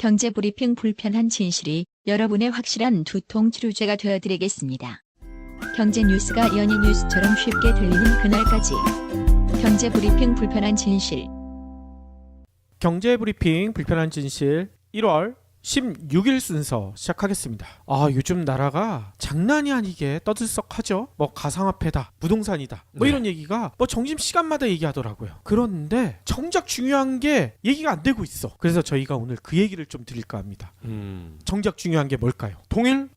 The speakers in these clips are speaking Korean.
경제브리핑 불편한 진실이 여러분의 확실한 두통 치료제가 되어드리겠습니다. 경제 뉴스가 연예 뉴스처럼 쉽게 들리는 그날까지. 경제브리핑 불편한 진실. 경제브리핑 불편한 진실 1월 16일 순서 시작하겠습니다. 요즘 나라가 장난이 아니게 떠들썩하죠. 뭐 가상화폐다, 부동산이다, 뭐 이런 얘기가 뭐 점심시간마다 얘기하더라고요. 그런데 정작 중요한 게 얘기가 안 되고 있어. 그래서 저희가 오늘 그 얘기를 좀 드릴까 합니다. 정작 중요한 게 뭘까요? 통일?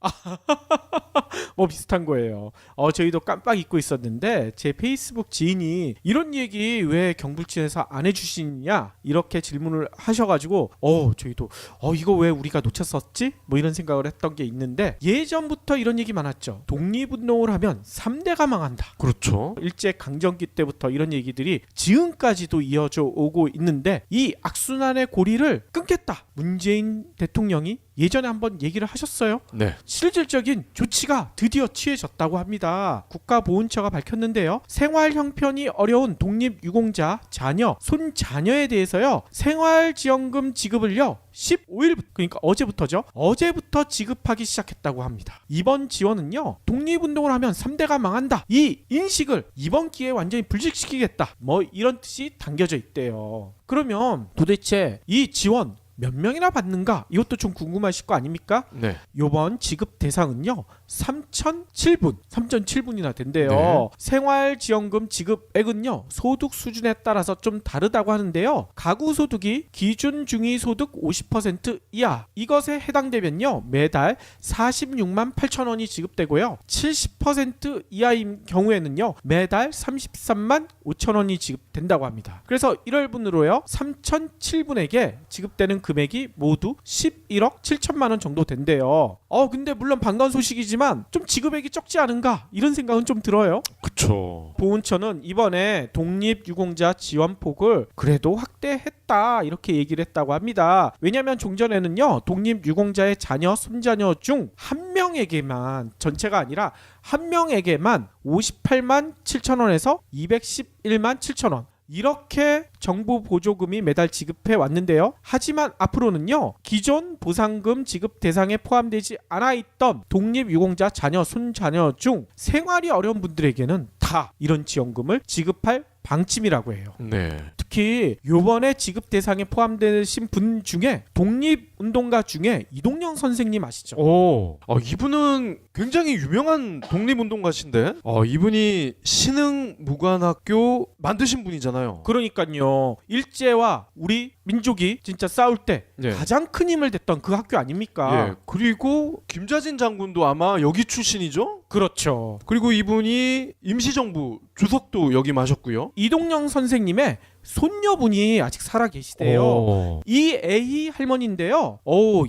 뭐 비슷한 거예요. 저희도 깜빡 잊고 있었는데 제 페이스북 지인이 이런 얘기 왜 경불진에서 안 해주시냐 이렇게 질문을 하셔가지고 저희도 이거 왜 우리가 놓쳤었지? 뭐 이런 생각을 했던 게 있는데, 예전부터 이런 얘기 많았죠. 독립운동을 하면 3대가 망한다. 그렇죠. 일제강점기 때부터 이런 얘기들이 지금까지도 이어져 오고 있는데, 이 악순환의 고리를 끊겠다. 문재인 대통령이 예전에 한번 얘기를 하셨어요. 네. 실질적인 조치가 드디어 취해졌다고 합니다. 국가보훈처가 밝혔는데요. 생활 형편이 어려운 독립유공자 자녀, 손자녀에 대해서요, 생활지원금 지급을요 15일부터, 그러니까 어제부터죠. 어제부터 지급하기 시작했다고 합니다. 이번 지원은요, 독립운동을 하면 3대가 망한다, 이 인식을 이번 기회에 완전히 불식시키겠다, 뭐 이런 뜻이 담겨져 있대요. 그러면 도대체 이 지원 몇 명이나 받는가? 이것도 좀 궁금하실 거 아닙니까? 네. 요번 지급 대상은요 3,007분이나 된대요. 네. 생활지원금 지급액은요 소득 수준에 따라서 좀 다르다고 하는데요. 가구 소득이 기준 중위소득 50% 이하, 이것에 해당되면요 매달 46만 8천 원이 지급되고요. 70% 이하인 경우에는요 매달 33만 5천 원이 지급된다고 합니다. 그래서 1월분으로요 3,007분에게 지급되는 금액이 모두 11억 7천만 원 정도 된대요. 근데 물론 반가운 소식이지만 좀 지급액이 적지 않은가, 이런 생각은 좀 들어요. 그렇죠. 보훈처는 이번에 독립유공자 지원폭을 그래도 확대했다, 이렇게 얘기를 했다고 합니다. 왜냐하면 종전에는요 독립유공자의 자녀, 손자녀 중 한 명에게만, 전체가 아니라 한 명에게만 58만 7천 원에서 211만 7천 원 이렇게 정부 보조금이 매달 지급해 왔는데요. 하지만 앞으로는요 기존 보상금 지급 대상에 포함되지 않아 있던 독립유공자 자녀, 손자녀 중 생활이 어려운 분들에게는 다 이런 지원금을 지급할 방침이라고 해요. 네. 특히 요번에 지급 대상에 포함되신 분 중에 독립운동가 중에 이동영 선생님 아시죠? 이분은 굉장히 유명한 독립운동가신데, 이분이 신흥무관학교 만드신 분이잖아요. 그러니까요. 일제와 우리 민족이 진짜 싸울 때 가장 큰 힘을 댔던 그 학교 아닙니까? 예. 그리고 김자진 장군도 아마 여기 출신이죠? 그렇죠. 그리고 이분이 임시정부 주석도 역임하셨고요. 이동영 선생님의 손녀분이 아직 살아 계시대요. 이 A 할머니인데요.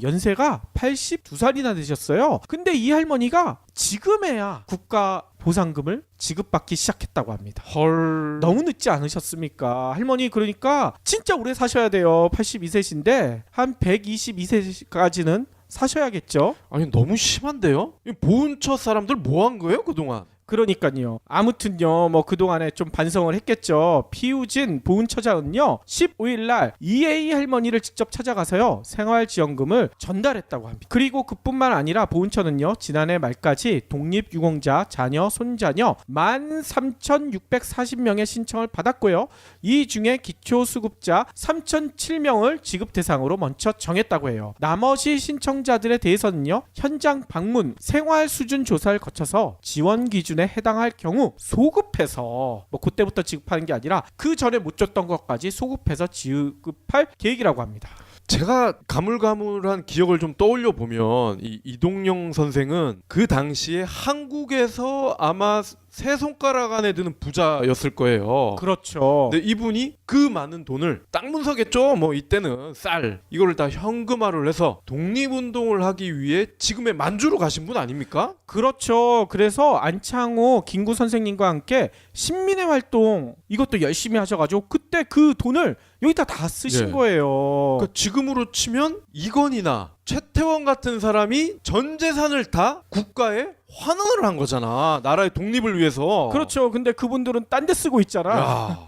연세가 82살이나 되셨어요. 근데 이 할머니가 지금에야 국가 보상금을 지급받기 시작했다고 합니다. 헐. 너무 늦지 않으셨습니까? 할머니 그러니까 진짜 오래 사셔야 돼요. 82세신데 한 122세까지는 사셔야겠죠. 아니 너무 심한데요? 이 보훈처 사람들 뭐 한 거예요 그동안? 그러니까요. 아무튼요, 뭐 그동안에 좀 반성을 했겠죠. 피우진 보훈처장은요 15일날 EA 할머니를 직접 찾아가서요 생활지원금을 전달했다고 합니다. 그리고 그뿐만 아니라 보훈처는요 지난해 말까지 독립유공자 자녀, 손자녀 13,640명의 신청을 받았고요. 이 중에 기초수급자 3,007명을 지급 대상으로 먼저 정했다고 해요. 나머지 신청자들에 대해서는요 현장 방문, 생활 수준 조사를 거쳐서 지원 기준에 해당할 경우 소급해서, 뭐 그때부터 지급하는 게 아니라 그 전에 못 줬던 것까지 소급해서 지급할 계획이라고 합니다. 제가 가물가물한 기억을 좀 떠올려 보면 이 이동영 선생은 그 당시에 한국에서 아마 세 손가락 안에 드는 부자였을 거예요. 그렇죠. 근데 이분이 그 많은 돈을 땅 문서겠죠. 뭐 이때는 쌀 이거를 다 현금화를 해서 독립운동을 하기 위해 지금의 만주로 가신 분 아닙니까? 그렇죠. 그래서 안창호, 김구 선생님과 함께 신민의 활동 이것도 열심히 하셔가지고 그때 그 돈을 여기다 다 쓰신 거예요. 그러니까 지금으로 치면 이건희나 최태원 같은 사람이 전 재산을 다 국가에 환원을 한 거잖아. 나라의 독립을 위해서. 그렇죠. 근데 그분들은 딴 데 쓰고 있잖아. 야.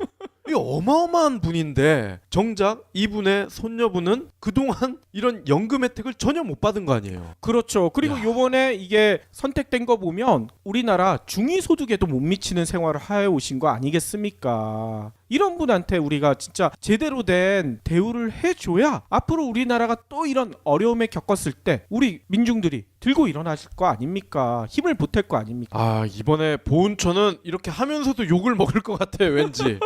이 어마어마한 분인데 정작 이분의 손녀분은 그동안 이런 연금 혜택을 전혀 못 받은 거 아니에요. 그렇죠. 그리고 요번에 이게 선택된 거 보면 우리나라 중위소득에도 못 미치는 생활을 해오신 거 아니겠습니까? 이런 분한테 우리가 진짜 제대로 된 대우를 해줘야 앞으로 우리나라가 또 이런 어려움에 겪었을 때 우리 민중들이 들고 일어나실 거 아닙니까? 힘을 보탤 거 아닙니까? 아, 이번에 보훈처는 이렇게 하면서도 욕을 먹을 것 같아요, 왠지.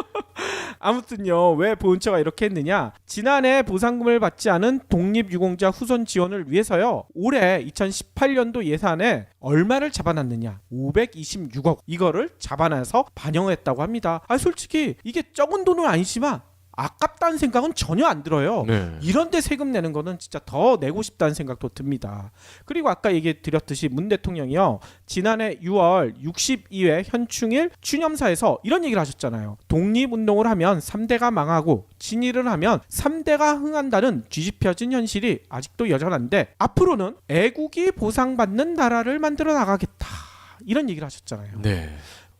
아무튼요, 왜 보훈처가 이렇게 했느냐? 지난해 보상금을 받지 않은 독립유공자 후손 지원을 위해서요, 올해 2018년도 예산에 얼마를 잡아놨느냐? 526억. 이거를 잡아놔서 반영했다고 합니다. 아, 솔직히 이게 적은 돈은 아니지만 아깝다는 생각은 전혀 안 들어요. 네. 이런데 세금 내는 거는 진짜 더 내고 싶다는 생각도 듭니다. 그리고 아까 얘기 드렸듯이 문 대통령이요, 지난해 6월 62회 현충일 추념사에서 이런 얘기를 하셨잖아요. 독립운동을 하면 3대가 망하고 친일을 하면 3대가 흥한다는 뒤집혀진 현실이 아직도 여전한데 앞으로는 애국이 보상받는 나라를 만들어 나가겠다, 이런 얘기를 하셨잖아요. 네.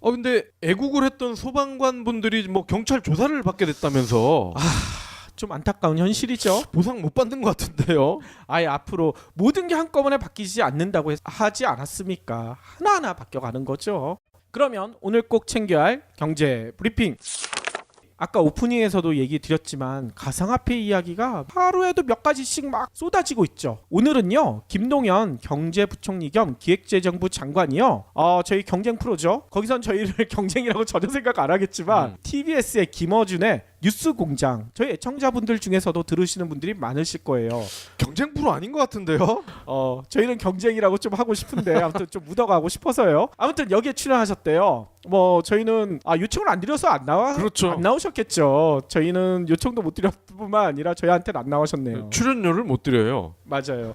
근데 애국을 했던 소방관 분들이 뭐 경찰 조사를 받게 됐다면서 좀 안타까운 현실이죠. 보상 못 받는 것 같은데요. 아예 앞으로 모든 게 한꺼번에 바뀌지 않는다고 하지 않았습니까? 하나하나 바뀌어가는 거죠. 그러면 오늘 꼭 챙겨야 할 경제 브리핑. 아까 오프닝에서도 얘기 드렸지만 가상화폐 이야기가 하루에도 몇 가지씩 막 쏟아지고 있죠. 오늘은요, 김동연 경제부총리 겸 기획재정부 장관이요, 저희 경쟁 프로죠. 거기선 저희를 경쟁이라고 전혀 생각 안 하겠지만 TBS의 김어준의 뉴스공장, 저희 애청자분들 중에서도 들으시는 분들이 많으실 거예요. 경쟁 프로 아닌 것 같은데요. 저희는 경쟁이라고 좀 하고 싶은데 아무튼 좀 묻어가고 싶어서요. 아무튼 여기에 출연하셨대요. 뭐 저희는 요청을 안 드려서 안 그렇죠. 나오셨겠죠. 저희는 요청도 못 드렸을 뿐만 아니라 저희한테는 안 나오셨네요. 출연료를 못 드려요. 맞아요.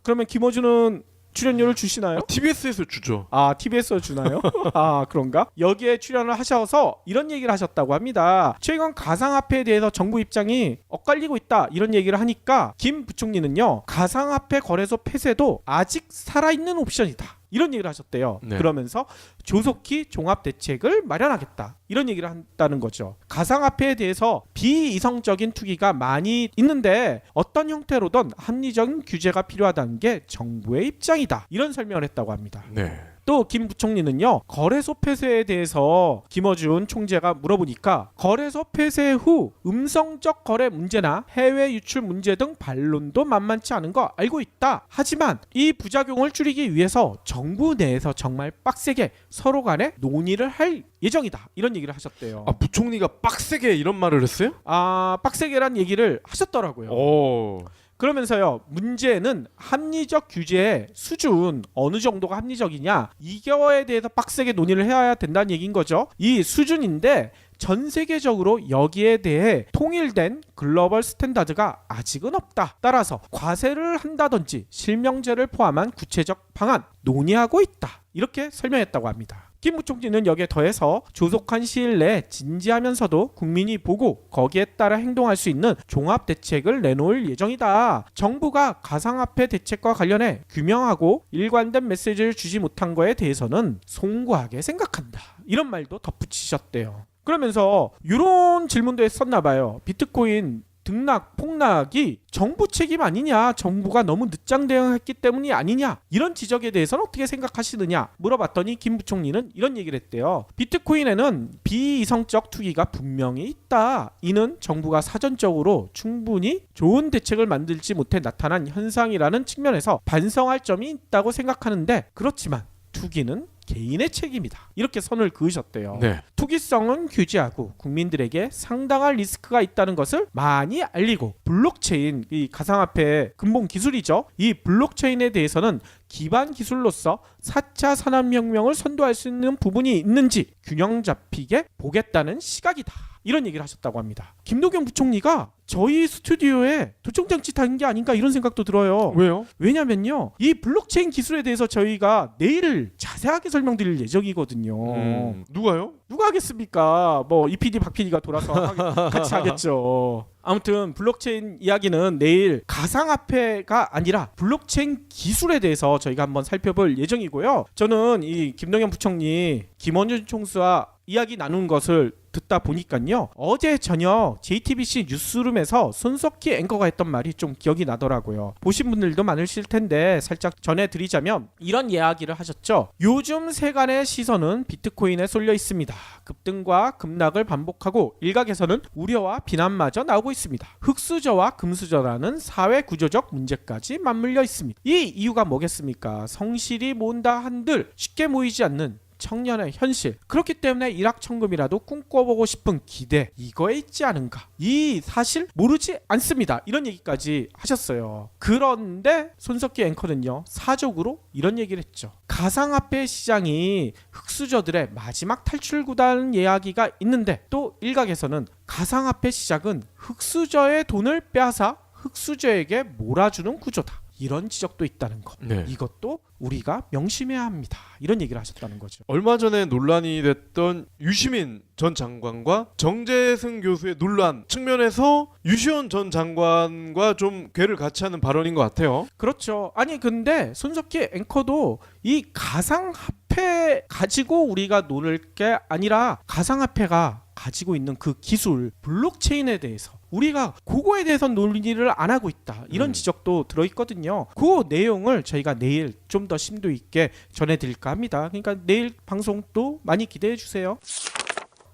그러면 김어준은 출연료를 주시나요? TBS에서 주죠. TBS에서 주나요? 그런가? 여기에 출연을 하셔서 이런 얘기를 하셨다고 합니다. 최근 가상화폐에 대해서 정부 입장이 엇갈리고 있다, 이런 얘기를 하니까 김 부총리는요, 가상화폐 거래소 폐쇄도 아직 살아있는 옵션이다, 이런 얘기를 하셨대요. 네. 그러면서 조속히 종합 대책을 마련하겠다, 이런 얘기를 한다는 거죠. 가상화폐에 대해서 비이성적인 투기가 많이 있는데 어떤 형태로든 합리적인 규제가 필요하다는 게 정부의 입장이다, 이런 설명을 했다고 합니다. 네. 또 김 부총리는요, 거래소 폐쇄에 대해서 김어준 총재가 물어보니까 거래소 폐쇄 후 음성적 거래 문제나 해외 유출 문제 등 반론도 만만치 않은 거 알고 있다. 하지만 이 부작용을 줄이기 위해서 정부 내에서 정말 빡세게 서로 간에 논의를 할 예정이다, 이런 얘기를 하셨대요. 부총리가 빡세게 이런 말을 했어요? 빡세게란 얘기를 하셨더라고요. 오. 그러면서요, 문제는 합리적 규제의 수준, 어느 정도가 합리적이냐, 이거에 대해서 빡세게 논의를 해야 된다는 얘기인 거죠. 이 수준인데 전 세계적으로 여기에 대해 통일된 글로벌 스탠다드가 아직은 없다. 따라서 과세를 한다든지 실명제를 포함한 구체적 방안 논의하고 있다, 이렇게 설명했다고 합니다. 김 부총리는 여기에 더해서 조속한 시일 내에 진지하면서도 국민이 보고 거기에 따라 행동할 수 있는 종합 대책을 내놓을 예정이다. 정부가 가상화폐 대책과 관련해 규명하고 일관된 메시지를 주지 못한 거에 대해서는 송구하게 생각한다, 이런 말도 덧붙이셨대요. 그러면서 이런 질문도 했었나 봐요. 비트코인 등락 폭락이 정부 책임 아니냐, 정부가 너무 늦장 대응했기 때문이 아니냐, 이런 지적에 대해서는 어떻게 생각하시느냐 물어봤더니 김 부총리는 이런 얘기를 했대요. 비트코인에는 비이성적 투기가 분명히 있다. 이는 정부가 사전적으로 충분히 좋은 대책을 만들지 못해 나타난 현상이라는 측면에서 반성할 점이 있다고 생각하는데, 그렇지만 투기는 개인의 책임이다, 이렇게 선을 그으셨대요. 네. 투기성은 규제하고 국민들에게 상당한 리스크가 있다는 것을 많이 알리고, 블록체인, 이 가상화폐 근본 기술이죠. 이 블록체인에 대해서는 기반 기술로서 4차 산업혁명을 선도할 수 있는 부분이 있는지 균형 잡히게 보겠다는 시각이다, 이런 얘기를 하셨다고 합니다. 김동연 부총리가 저희 스튜디오에 도청장치 탄 게 아닌가, 이런 생각도 들어요. 왜요? 왜냐면요, 이 블록체인 기술에 대해서 저희가 내일 자세하게 설명드릴 예정이거든요. 누가요? 누가 하겠습니까? 뭐 이 PD 박 PD가 돌아서 같이 하겠죠. 아무튼 블록체인 이야기는 내일 가상화폐가 아니라 블록체인 기술에 대해서 저희가 한번 살펴볼 예정이고요. 저는 이 김동연 부총리, 김원준 총수와 이야기 나눈 것을 듣다 보니까요. 어제 저녁 JTBC 뉴스룸에서 손석희 앵커가 했던 말이 좀 기억이 나더라고요. 보신 분들도 많으실 텐데 살짝 전해드리자면 이런 이야기를 하셨죠. 요즘 세간의 시선은 비트코인에 쏠려 있습니다. 급등과 급락을 반복하고 일각에서는 우려와 비난마저 나오고 있습니다. 흑수저와 금수저라는 사회 구조적 문제까지 맞물려 있습니다. 이 이유가 뭐겠습니까? 성실히 모은다 한들 쉽게 모이지 않는 청년의 현실. 그렇기 때문에 일확천금이라도 꿈꿔보고 싶은 기대, 이거에 있지 않은가. 이 사실 모르지 않습니다. 이런 얘기까지 하셨어요. 그런데 손석희 앵커는요, 사적으로 이런 얘기를 했죠. 가상화폐 시장이 흑수저들의 마지막 탈출구다는 이야기가 있는데, 또 일각에서는 가상화폐 시장은 흑수저의 돈을 빼앗아 흑수저에게 몰아주는 구조다, 이런 지적도 있다는 거. 네. 이것도 우리가 명심해야 합니다. 이런 얘기를 하셨다는 거죠. 얼마 전에 논란이 됐던 유시민 전 장관과 정재승 교수의 논란 측면에서 유시원 전 장관과 좀 궤를 같이 하는 발언인 것 같아요. 그렇죠. 아니 근데 손석희 앵커도 이 가상화폐 가지고 우리가 노릴 게 아니라 가상화폐가 가지고 있는 그 기술 블록체인에 대해서 우리가 그거에 대해서 논의를 안 하고 있다, 이런 지적도 들어있거든요. 그 내용을 저희가 내일 좀 더 심도 있게 전해드릴까 합니다. 그러니까 내일 방송도 많이 기대해 주세요.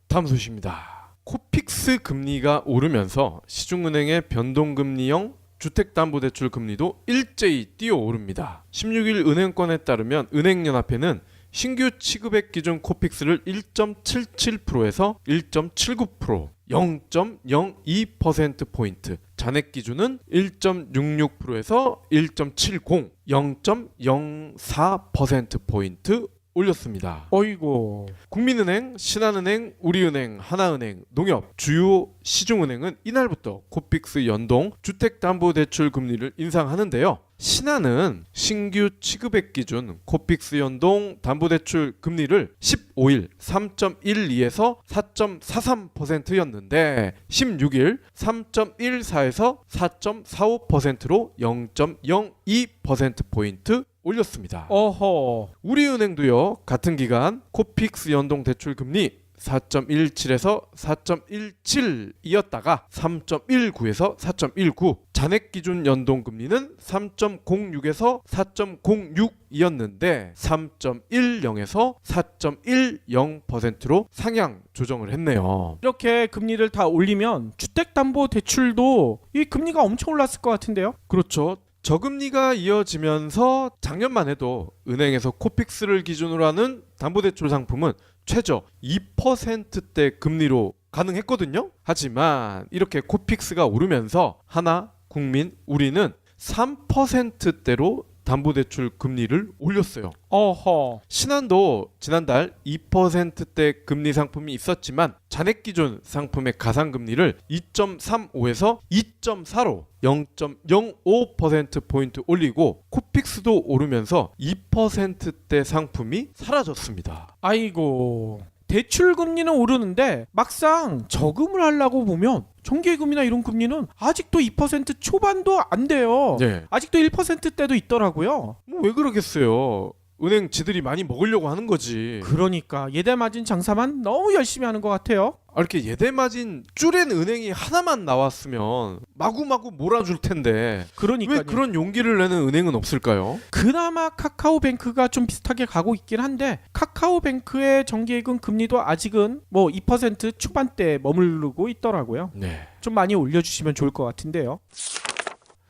다음 소식입니다. 코픽스 금리가 오르면서 시중은행의 변동금리형 주택담보대출 금리도 일제히 뛰어오릅니다. 16일 은행권에 따르면 은행연합회는 신규 취급액 기준 코픽스를 1.77%에서 1.79%, 0.02%포인트, 잔액 기준은 1.66%에서 1.70, 0.04%포인트 올렸습니다. 어이고. 국민은행, 신한은행, 우리은행, 하나은행, 농협, 주요 시중은행은 이날부터 코픽스 연동 주택담보대출 금리를 인상하는데요. 신한은 신규 취급액 기준 코픽스 연동 담보대출 금리를 15일 3.12에서 4.43%였는데 16일 3.14에서 4.45%로 0.02%포인트 올렸습니다. 어허. 우리은행도요, 같은 기간 코픽스 연동 대출 금리 4.17에서 4.17이었다가 3.19에서 4.19, 잔액 기준 연동 금리는 3.06에서 4.06이었는데 3.10에서 4.10%로 상향 조정을 했네요. 이렇게 금리를 다 올리면 주택담보대출도 이 금리가 엄청 올랐을 것 같은데요. 그렇죠. 저금리가 이어지면서 작년만 해도 은행에서 코픽스를 기준으로 하는 담보대출 상품은 최저 2%대 금리로 가능했거든요. 하지만 이렇게 코픽스가 오르면서 하나, 국민, 우리는 3%대로 담보대출 금리를 올렸어요. 어허. 신한도 지난달 2%대 금리 상품이 있었지만 잔액 기준 상품의 가상금리를 2.35에서 2.4로 0.05%포인트 올리고 코픽스도 오르면서 2%대 상품이 사라졌습니다. 아이고. 대출 금리는 오르는데 막상 저금을 하려고 보면 정기예금이나 이런 금리는 아직도 2% 초반도 안 돼요. 네. 아직도 1%대도 있더라고요. 뭐 왜 그러겠어요. 은행 지들이 많이 먹으려고 하는 거지. 그러니까 예대 맞은 장사만 너무 열심히 하는 것 같아요. 이렇게 예대 맞은 쭈렌 은행이 하나만 나왔으면 마구마구 몰아줄 텐데 그러니까요. 왜 그런 용기를 내는 은행은 없을까요? 그나마 카카오뱅크가 좀 비슷하게 가고 있긴 한데 카카오뱅크의 정기예금 금리도 아직은 뭐 2% 초반대에 머무르고 있더라고요. 네. 좀 많이 올려주시면 좋을 것 같은데요.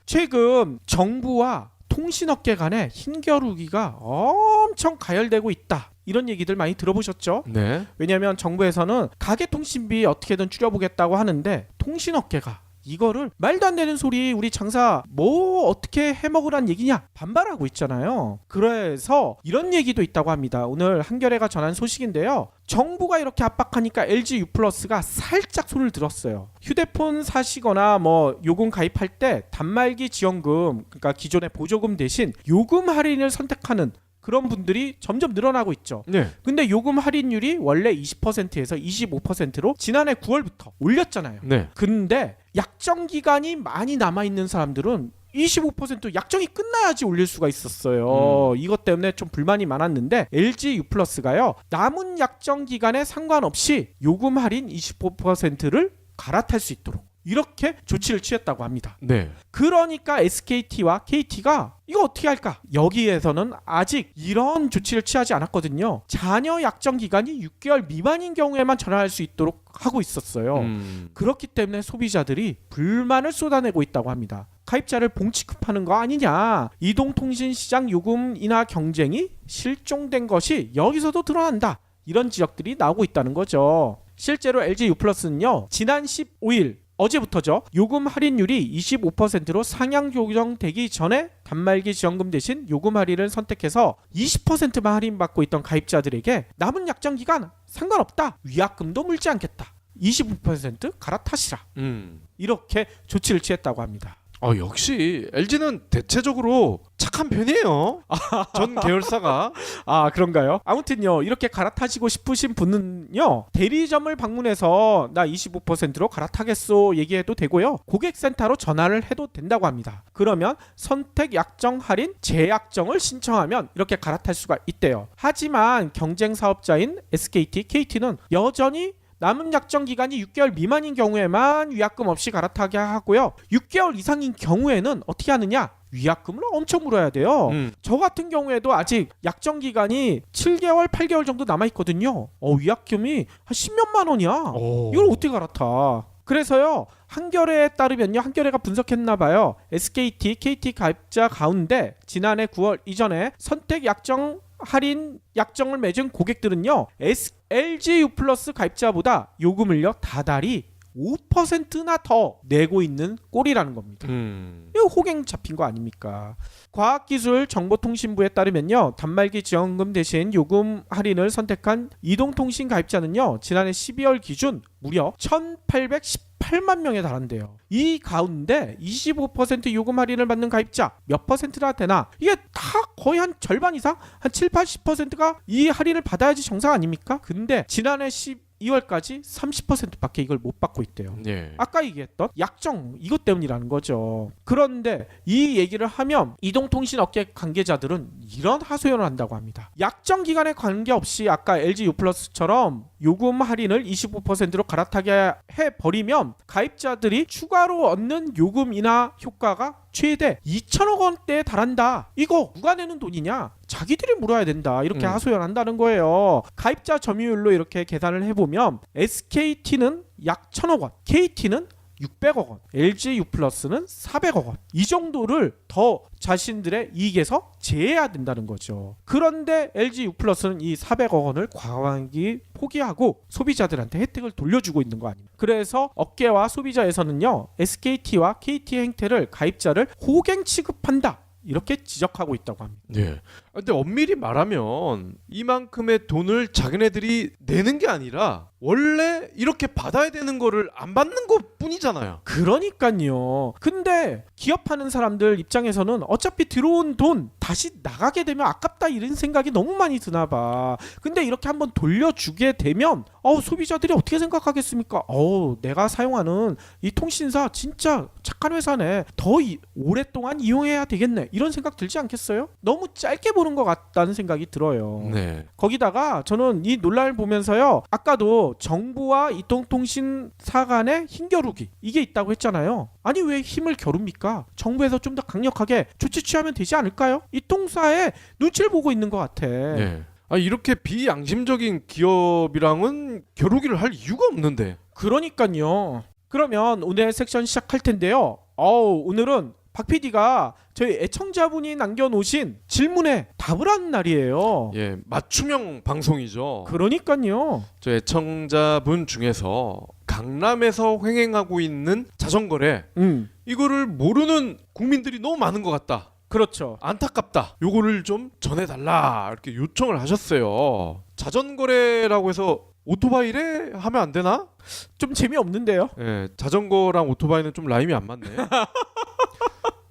최근 정부와 통신업계 간의 힘겨루기가 엄청 가열되고 있다, 이런 얘기들 많이 들어보셨죠? 네. 왜냐하면 정부에서는 가계통신비 어떻게든 줄여보겠다고 하는데 통신업계가 이거를 말도 안 되는 소리, 우리 장사 뭐 어떻게 해먹으란 얘기냐, 반발하고 있잖아요. 그래서 이런 얘기도 있다고 합니다. 오늘 한겨레가 전한 소식인데요. 정부가 이렇게 압박하니까 LG U+가 살짝 손을 들었어요. 휴대폰 사시거나 뭐 요금 가입할 때 단말기 지원금, 그러니까 기존의 보조금 대신 요금 할인을 선택하는 그런 분들이 점점 늘어나고 있죠. 네. 근데 요금 할인율이 원래 20%에서 25%로 지난해 9월부터 올렸잖아요. 네. 근데 약정 기간이 많이 남아있는 사람들은 25% 약정이 끝나야지 올릴 수가 있었어요. 이것 때문에 좀 불만이 많았는데 LG U+가요. 남은 약정 기간에 상관없이 요금 할인 25%를 갈아탈 수 있도록 이렇게 조치를 취했다고 합니다. 네. 그러니까 SKT와 KT가 이거 어떻게 할까? 여기에서는 아직 이런 조치를 취하지 않았거든요. 잔여 약정 기간이 6개월 미만인 경우에만 전환할 수 있도록 하고 있었어요. 그렇기 때문에 소비자들이 불만을 쏟아내고 있다고 합니다. 가입자를 봉취급하는 거 아니냐. 이동통신시장 요금 인하 경쟁이 실종된 것이 여기서도 드러난다. 이런 지적들이 나오고 있다는 거죠. 실제로 LG U+는요. 지난 15일 어제부터죠. 요금 할인율이 25%로 상향 조정되기 전에 단말기 지원금 대신 요금 할인을 선택해서 20%만 할인받고 있던 가입자들에게 남은 약정 기간 상관없다. 위약금도 물지 않겠다. 25% 갈아타시라. 이렇게 조치를 취했다고 합니다. 역시 LG는 대체적으로 착한 편이에요. 전 계열사가. 아, 그런가요? 아무튼요, 이렇게 갈아타시고 싶으신 분은요, 대리점을 방문해서 나 25%로 갈아타겠소 얘기해도 되고요, 고객센터로 전화를 해도 된다고 합니다. 그러면 선택 약정 할인 재약정을 신청하면 이렇게 갈아탈 수가 있대요. 하지만 경쟁 사업자인 SKT, KT는 여전히 남은 약정 기간이 6개월 미만인 경우에만 위약금 없이 갈아타게 하고요. 6개월 이상인 경우에는 어떻게 하느냐? 위약금을 엄청 물어야 돼요. 저 같은 경우에도 아직 약정 기간이 7개월, 8개월 정도 남아있거든요. 위약금이 한 10몇만 원이야. 이걸 어떻게 갈아타? 그래서요, 한겨레에 따르면요, 한겨레가 분석했나봐요. SKT, KT 가입자 가운데 지난해 9월 이전에 선택 약정 할인 약정을 맺은 고객들은요, LG U+ 가입자보다 요금을요 다달이 5%나 더 내고 있는 꼴이라는 겁니다. 이거 호갱 잡힌 거 아닙니까? 과학기술정보통신부에 따르면요, 단말기 지원금 대신 요금 할인을 선택한 이동통신 가입자는요, 지난해 12월 기준 무려 1,818만 명에 달한대요. 이 가운데 25% 요금 할인을 받는 가입자 몇 퍼센트나 되나? 이게 다 거의 한 절반 이상? 한 7, 80%가 이 할인을 받아야지 정상 아닙니까? 근데 지난해 12월까지 30%밖에 이걸 못 받고 있대요. 네. 아까 얘기했던 약정 이것 때문이라는 거죠. 그런데 이 얘기를 하면 이동통신 업계 관계자들은 이런 하소연을 한다고 합니다. 약정 기간에 관계없이 아까 LG U+처럼 요금 할인을 25%로 갈아타게 해버리면 가입자들이 추가로 얻는 요금 인하 효과가 최대 2천억 원대에 달한다. 이거 누가 내는 돈이냐? 자기들이 물어야 된다. 이렇게 하소연한다는 거예요. 가입자 점유율로 이렇게 계산을 해보면 SKT는 약 1,000억 원, KT는 600억 원, LG U+는 400억 원. 이 정도를 더 자신들의 이익에서 제해야 된다는 거죠. 그런데 LG U+는 이 400억 원을 과감히 포기하고 소비자들한테 혜택을 돌려주고 있는 거 아닙니까? 그래서 업계와 소비자에서는요, SKT와 KT의 행태를 가입자를 호갱 취급한다. 이렇게 지적하고 있다고 합니다. 네. 근데 엄밀히 말하면 이만큼의 돈을 자기네들이 내는 게 아니라 원래 이렇게 받아야 되는 거를 안 받는 것 뿐이잖아요. 그러니까요. 근데 기업하는 사람들 입장에서는 어차피 들어온 돈 다시 나가게 되면 아깝다 이런 생각이 너무 많이 드나 봐. 근데 이렇게 한번 돌려주게 되면 소비자들이 어떻게 생각하겠습니까? 내가 사용하는 이 통신사 진짜 착한 회사네. 더 오랫동안 이용해야 되겠네. 이런 생각 들지 않겠어요? 너무 짧게 보는 것 같다는 생각이 들어요. 네. 거기다가 저는 이 논란을 보면서요, 아까도 정부와 이동통신사 간의 힘겨루기 이게 있다고 했잖아요. 아니 왜 힘을 겨룹니까? 정부에서 좀 더 강력하게 조치 취하면 되지 않을까요? 이통사의 눈치를 보고 있는 것 같아. 네. 이렇게 비양심적인 기업이랑은 겨루기를 할 이유가 없는데. 그러니까요. 그러면 오늘 섹션 시작할 텐데요. 오늘은 박 PD가 저희 애청자분이 남겨놓으신 질문에 답을 하는 날이에요. 예, 맞춤형 방송이죠. 그러니까요. 저 애청자분 중에서 강남에서 횡행하고 있는 자전거래 이거를 모르는 국민들이 너무 많은 것 같다. 그렇죠. 안타깝다. 요거를 좀 전해달라 이렇게 요청을 하셨어요. 자전거래라고 해서 오토바이래 하면 안 되나? 좀 재미없는데요. 예, 자전거랑 오토바이는 좀 라임이 안 맞네.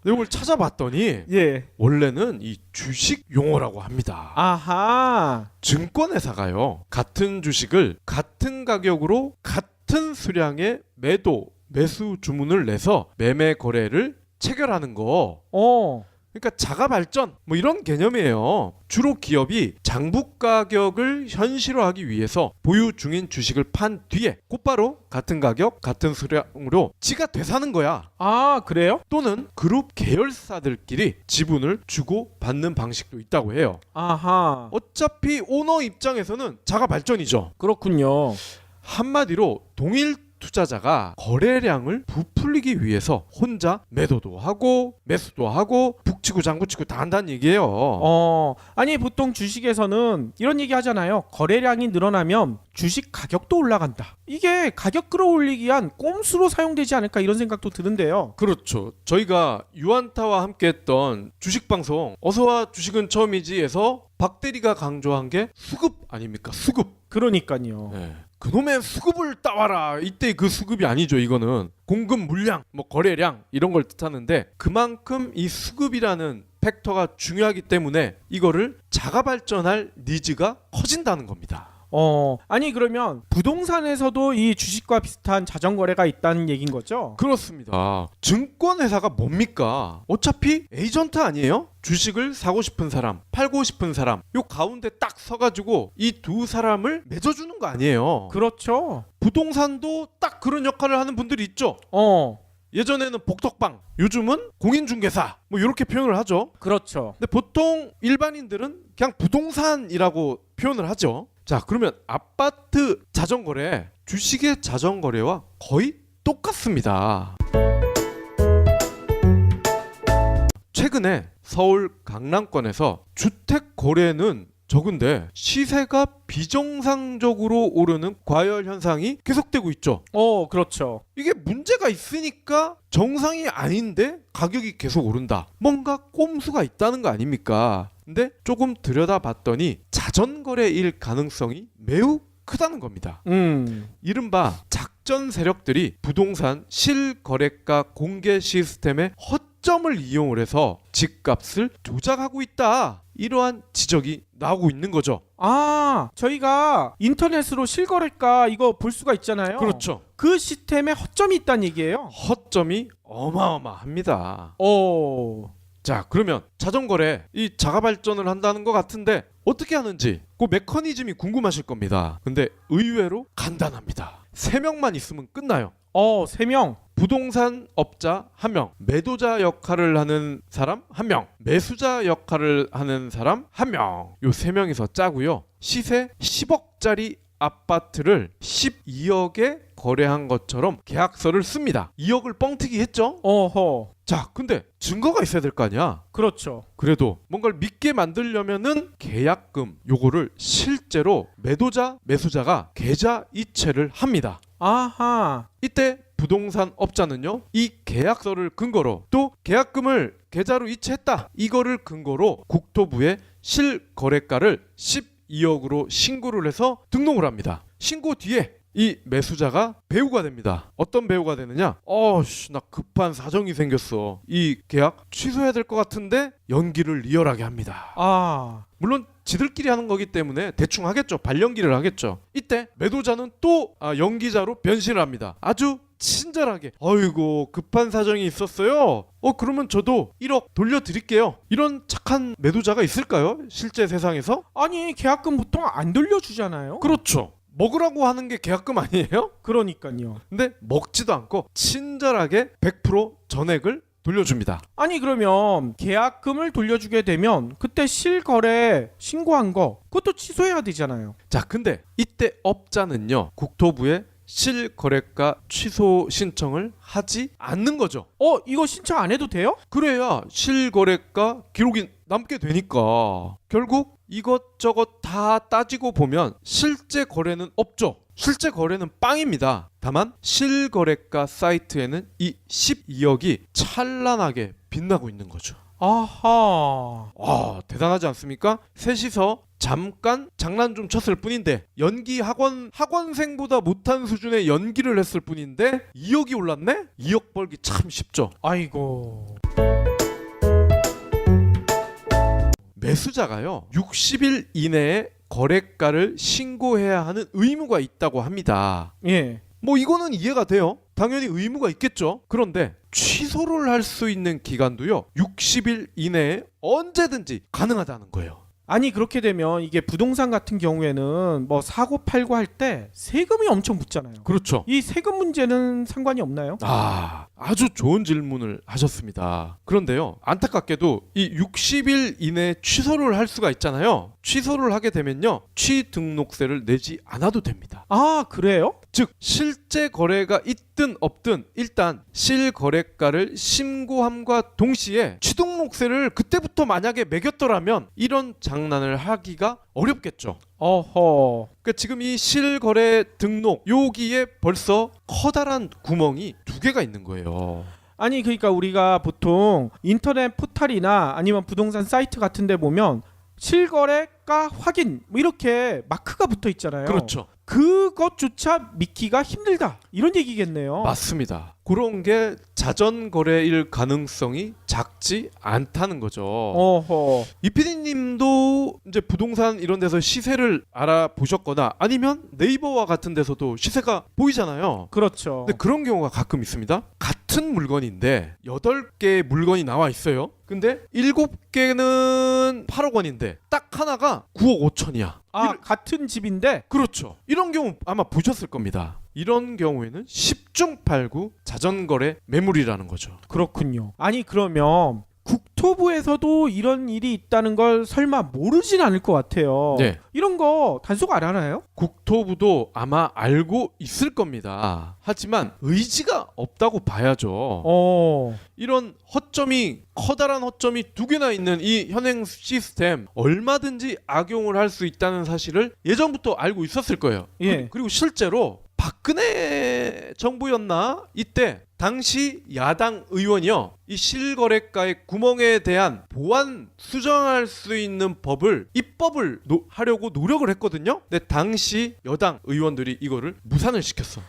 이걸 찾아봤더니 원래는 이 주식 용어라고 합니다. 아하. 증권회사가요, 같은 주식을 같은 가격으로 같은 수량의 매수 주문을 내서 매매 거래를 체결하는 거. 어. 그러니까 자가 발전 뭐 이런 개념이에요. 주로 기업이 장부 가격을 현실화하기 위해서 보유 중인 주식을 판 뒤에 곧바로 같은 가격, 같은 수량으로 지가 되사는 거야. 아, 그래요? 또는 그룹 계열사들끼리 지분을 주고 받는 방식도 있다고 해요. 아하. 어차피 오너 입장에서는 자가 발전이죠. 그렇군요. 한마디로 동일 투자자가 거래량을 부풀리기 위해서 혼자 매도도 하고 매수도 하고 북치고 장구치고 다 한다는 얘기예요. 아니 보통 주식에서는 이런 얘기 하잖아요. 거래량이 늘어나면 주식 가격도 올라간다. 이게 가격 끌어올리기 위한 꼼수로 사용되지 않을까 이런 생각도 드는데요. 그렇죠. 저희가 유한타와 함께했던 주식 방송 어서와 주식은 처음이지에서 박 대리가 강조한 게 수급 아닙니까? 수급. 그러니까요. 네. 그놈의 수급을 따와라. 이때 그 수급이 아니죠. 이거는 공급 물량, 뭐 거래량 이런 걸 뜻하는데 그만큼 이 수급이라는 팩터가 중요하기 때문에 이거를 자가 발전할 니즈가 커진다는 겁니다. 아니 그러면 부동산에서도 이 주식과 비슷한 자전거래가 있다는 얘긴 거죠? 그렇습니다. 증권회사가 뭡니까? 어차피 에이전트 아니에요? 주식을 사고 싶은 사람, 팔고 싶은 사람 요 가운데 딱 서가지고 이 두 사람을 맺어주는 거 아니에요? 그렇죠. 부동산도 딱 그런 역할을 하는 분들이 있죠. 예전에는 복덕방, 요즘은 공인중개사 뭐 이렇게 표현을 하죠. 그렇죠. 근데 보통 일반인들은 그냥 부동산이라고 표현을 하죠. 자, 그러면 아파트 자전거래, 주식의 자전거래와 거의 똑같습니다. 최근에 서울 강남권에서 주택 거래는 적은데 시세가 비정상적으로 오르는 과열 현상이 계속되고 있죠. 그렇죠. 이게 문제가 있으니까 정상이 아닌데 가격이 계속 오른다. 뭔가 꼼수가 있다는 거 아닙니까? 근데 조금 들여다봤더니 자전거래일 가능성이 매우 크다는 겁니다. 이른바 작전 세력들이 부동산 실거래가 공개 시스템의 허점을 이용을 해서 집값을 조작하고 있다. 이러한 지적이 나오고 있는 거죠. 아, 저희가 인터넷으로 실거래가 이거 볼 수가 있잖아요. 그렇죠. 그 시스템에 허점이 있다는 얘기예요. 허점이 어마어마합니다. 자, 그러면 자전거래 이 자가 발전을 한다는 것 같은데 어떻게 하는지 그 메커니즘이 궁금하실 겁니다. 근데 의외로 간단합니다. 3명만 있으면 끝나요. 3명. 부동산 업자 1명, 매도자 역할을 하는 사람 1명, 매수자 역할을 하는 사람 1명. 요 3명이서 짜고요. 시세 10억짜리 아파트를 12억에 거래한 것처럼 계약서를 씁니다. 2억을 뻥튀기 했죠? 자, 근데 증거가 있어야 될 거 아니야? 그렇죠. 그래도 뭔가를 믿게 만들려면은 계약금 요거를 실제로 매도자, 매수자가 계좌 이체를 합니다. 아하. 이때 부동산 업자는요, 이 계약서를 근거로 또 계약금을 계좌로 이체했다. 이거를 근거로 국토부에 실거래가를 12억으로 신고를 해서 등록을 합니다. 신고 뒤에 이 매수자가 배우가 됩니다. 어떤 배우가 되느냐? 나 급한 사정이 생겼어. 이 계약 취소해야 될 것 같은데 연기를 리얼하게 합니다. 물론 지들끼리 하는 거기 때문에 대충 하겠죠. 발연기를 하겠죠. 이때 매도자는 또 연기자로 변신을 합니다. 아주 친절하게 어이구 급한 사정이 있었어요. 그러면 저도 1억 돌려드릴게요. 이런 착한 매도자가 있을까요? 실제 세상에서? 아니 계약금 보통 안 돌려주잖아요. 그렇죠. 먹으라고 하는 게 계약금 아니에요? 그러니까요. 근데 먹지도 않고 친절하게 100% 전액을 돌려줍니다. 아니 그러면 계약금을 돌려주게 되면 그때 실거래 신고한 거 그것도 취소해야 되잖아요. 자, 근데 이때 업자는요, 국토부에 실거래가 취소 신청을 하지 않는 거죠. 이거 신청 안 해도 돼요? 그래야 실거래가 기록이 남게 되니까. 결국 이것저것 다 따지고 보면 실제 거래는 없죠. 실제 거래는 빵입니다. 다만 실거래가 사이트에는 이 12억이 찬란하게 빛나고 있는 거죠. 아하. 대단하지 않습니까? 셋이서 잠깐 장난 좀 쳤을 뿐인데 연기 학원생보다 못한 수준의 연기를 했을 뿐인데 2억이 올랐네? 2억 벌기 참 쉽죠. 아이고. 매수자가요 60일 이내에 거래가를 신고해야 하는 의무가 있다고 합니다. 예. 뭐 이거는 이해가 돼요. 당연히 의무가 있겠죠. 그런데 취소를 할 수 있는 기간도요 60일 이내에 언제든지 가능하다는 거예요. 아니 그렇게 되면 이게 부동산 같은 경우에는 뭐 사고 팔고 할 때 세금이 엄청 붙잖아요. 그렇죠. 이 세금 문제는 상관이 없나요? 아주 좋은 질문을 하셨습니다. 그런데요, 안타깝게도 이 60일 이내에 취소를 할 수가 있잖아요. 취소를 하게 되면요, 취등록세를 내지 않아도 됩니다. 아 그래요? 즉 실제 거래가 있든 없든 일단 실거래가를 신고함과 동시에 취등록세를 그때부터 만약에 매겼더라면 이런 장난을 하기가 어렵겠죠. 어허. 그러니까 지금 이 실거래 등록 여기에 벌써 커다란 구멍이 두 개가 있는 거예요. 아니 그러니까 우리가 보통 인터넷 포털이나 아니면 부동산 사이트 같은 데 보면 실거래가 확인 뭐 이렇게 마크가 붙어 있잖아요. 그렇죠. 그것조차 믿기가 힘들다 이런 얘기겠네요. 맞습니다. 그런 게 자전거래일 가능성이 작지 않다는 거죠. 어허. 이 PD님도 이제 부동산 이런 데서 시세를 알아보셨거나 아니면 네이버와 같은 데서도 시세가 보이잖아요. 그렇죠. 근데 그런 경우가 가끔 있습니다. 같은 물건인데 8개의 물건이 나와 있어요. 근데 7개는 8억 원인데 딱 하나가 9억 5천이야. 같은 집인데 그렇죠. 이런 경우 아마 보셨을 겁니다. 이런 경우에는 10중 8구 자전거래 매물이라는 거죠. 그렇군요. 아니 그러면 국토부에서도 이런 일이 있다는 걸 설마 모르진 않을 것 같아요. 네. 이런 거 단속 안 하나요? 국토부도 아마 알고 있을 겁니다. 하지만 의지가 없다고 봐야죠. 이런 허점이 커다란 허점이 두 개나 있는 이 현행 시스템 얼마든지 악용을 할 수 있다는 사실을 예전부터 알고 있었을 거예요. 예. 그리고 실제로 박근혜 정부였나? 이때 당시 야당 의원이요, 이 실거래가의 구멍에 대한 보완 수정할 수 있는 법을 입법을 하려고 노력을 했거든요. 근데 당시 여당 의원들이 이거를 무산을 시켰어.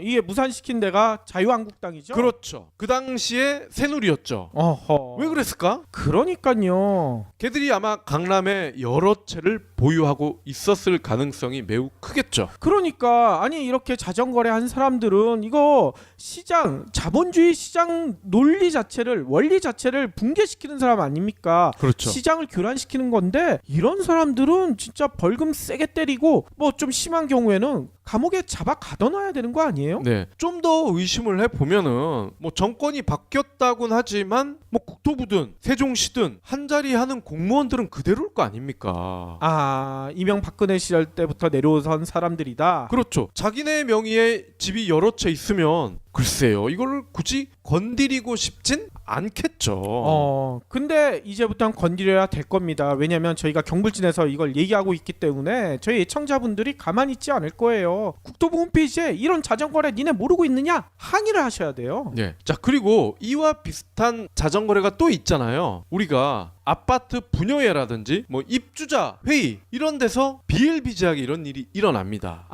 이게 무산시킨 데가 자유한국당이죠? 그렇죠. 그 당시에 새누리였죠. 어허. 왜 그랬을까? 그러니까요. 걔들이 아마 강남에 여러 채를 보유하고 있었을 가능성이 매우 크겠죠. 그러니까 아니 이렇게 자전거래 한 사람들은 이거 시장 자본주의 시장 논리 자체를 원리 자체를 붕괴시키는 사람 아닙니까? 그렇죠. 시장을 교란시키는 건데 이런 사람들은 진짜 벌금 세게 때리고 뭐 좀 심한 경우에는 감옥에 잡아 가둬놔야 되는 거 아니에요? 네. 좀 더 의심을 해보면은 뭐 정권이 바뀌었다곤 하지만 뭐 국토부든 세종시든 한자리 하는 공무원들은 그대로일 거 아닙니까? 이명박근혜 시절 때부터 내려오선 사람들이다. 그렇죠. 자기네 명의의 집이 여러 채 있으면 글쎄요, 이걸 굳이 건드리고 싶진 않겠죠. 근데 이제부터는 건드려야 될 겁니다. 왜냐면 저희가 경불진에서 이걸 얘기하고 있기 때문에 저희 애청자분들이 가만히 있지 않을 거예요. 국토부 홈페이지에 이런 자전거래 니네 모르고 있느냐? 항의를 하셔야 돼요. 네. 자, 그리고 이와 비슷한 자전거래가 또 있잖아요. 우리가 아파트 분여회라든지 뭐 입주자 회의 이런 데서 비일비재하게 이런 일이 일어납니다.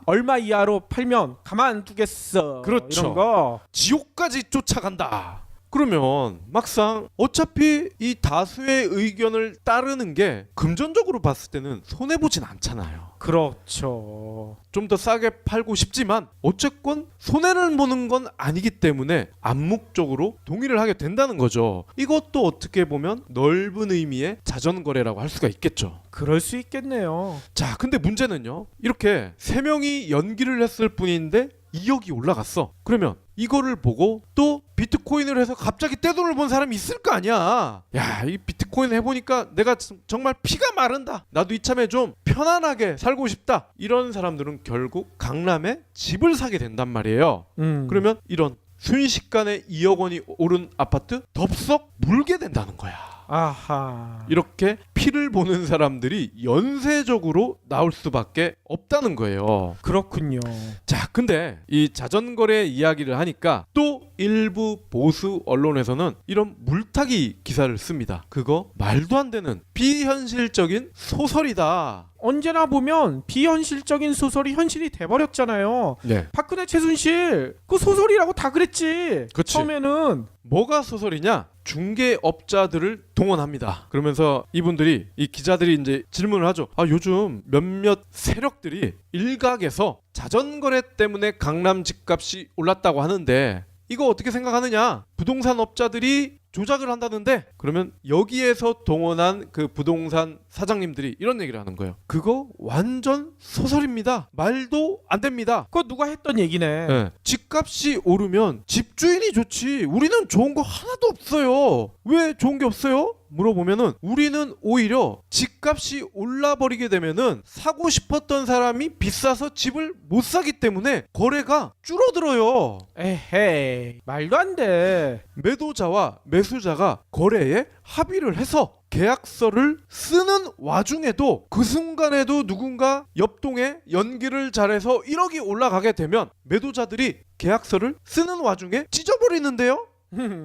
얼마 이하로 팔면 가만두겠어. 그렇죠. 이런 거. 지옥까지 쫓아간다. 그러면 막상 어차피 이 다수의 의견을 따르는 게 금전적으로 봤을 때는 손해보진 않잖아요. 그렇죠. 좀 더 싸게 팔고 싶지만 어쨌건 손해를 보는 건 아니기 때문에 암묵적으로 동의를 하게 된다는 거죠. 이것도 어떻게 보면 넓은 의미의 자전거래라고 할 수가 있겠죠. 그럴 수 있겠네요. 자, 근데 문제는요, 이렇게 3명이 연기를 했을 뿐인데 2억이 올라갔어. 그러면 이거를 보고 또 비트코인을 해서 갑자기 떼돈을 본 사람이 있을 거 아니야. 야, 이 비트코인 해보니까 내가 정말 피가 마른다. 나도 이참에 좀 편안하게 살고 싶다. 이런 사람들은 결국 강남에 집을 사게 된단 말이에요. 그러면 이런 순식간에 2억 원이 오른 아파트 덥석 물게 된다는 거야. 아하. 이렇게 피를 보는 사람들이 연쇄적으로 나올 수밖에 없다는 거예요. 그렇군요. 자, 근데 이 자전거래 이야기를 하니까 또 일부 보수 언론에서는 이런 물타기 기사를 씁니다. 그거 말도 안 되는 비현실적인 소설이다. 언제나 보면 비현실적인 소설이 현실이 돼버렸잖아요. 네. 박근혜 최순실 그 소설이라고 다 그랬지. 그치. 처음에는. 뭐가 소설이냐? 중개업자들을 동원합니다. 그러면서 이분들이, 이 기자들이 이제 질문을 하죠. 요즘 몇몇 세력들이 일각에서 자전거래 때문에 강남 집값이 올랐다고 하는데 이거 어떻게 생각하느냐? 부동산 업자들이 조작을 한다는데, 그러면 여기에서 동원한 그 부동산 사장님들이 이런 얘기를 하는 거예요. 그거 완전 소설입니다. 말도 안 됩니다. 그거 누가 했던 얘기네. 네. 집값이 오르면 집주인이 좋지, 우리는 좋은 거 하나도 없어요. 왜 좋은 게 없어요? 물어보면은 우리는 오히려 집값이 올라버리게 되면은 사고 싶었던 사람이 비싸서 집을 못 사기 때문에 거래가 줄어들어요. 에헤이, 말도 안 돼. 매도자와 매수자가 거래에 합의를 해서 계약서를 쓰는 와중에도 그 순간에도 누군가 옆동에 연기를 잘해서 1억이 올라가게 되면 매도자들이 계약서를 쓰는 와중에 찢어버리는데요.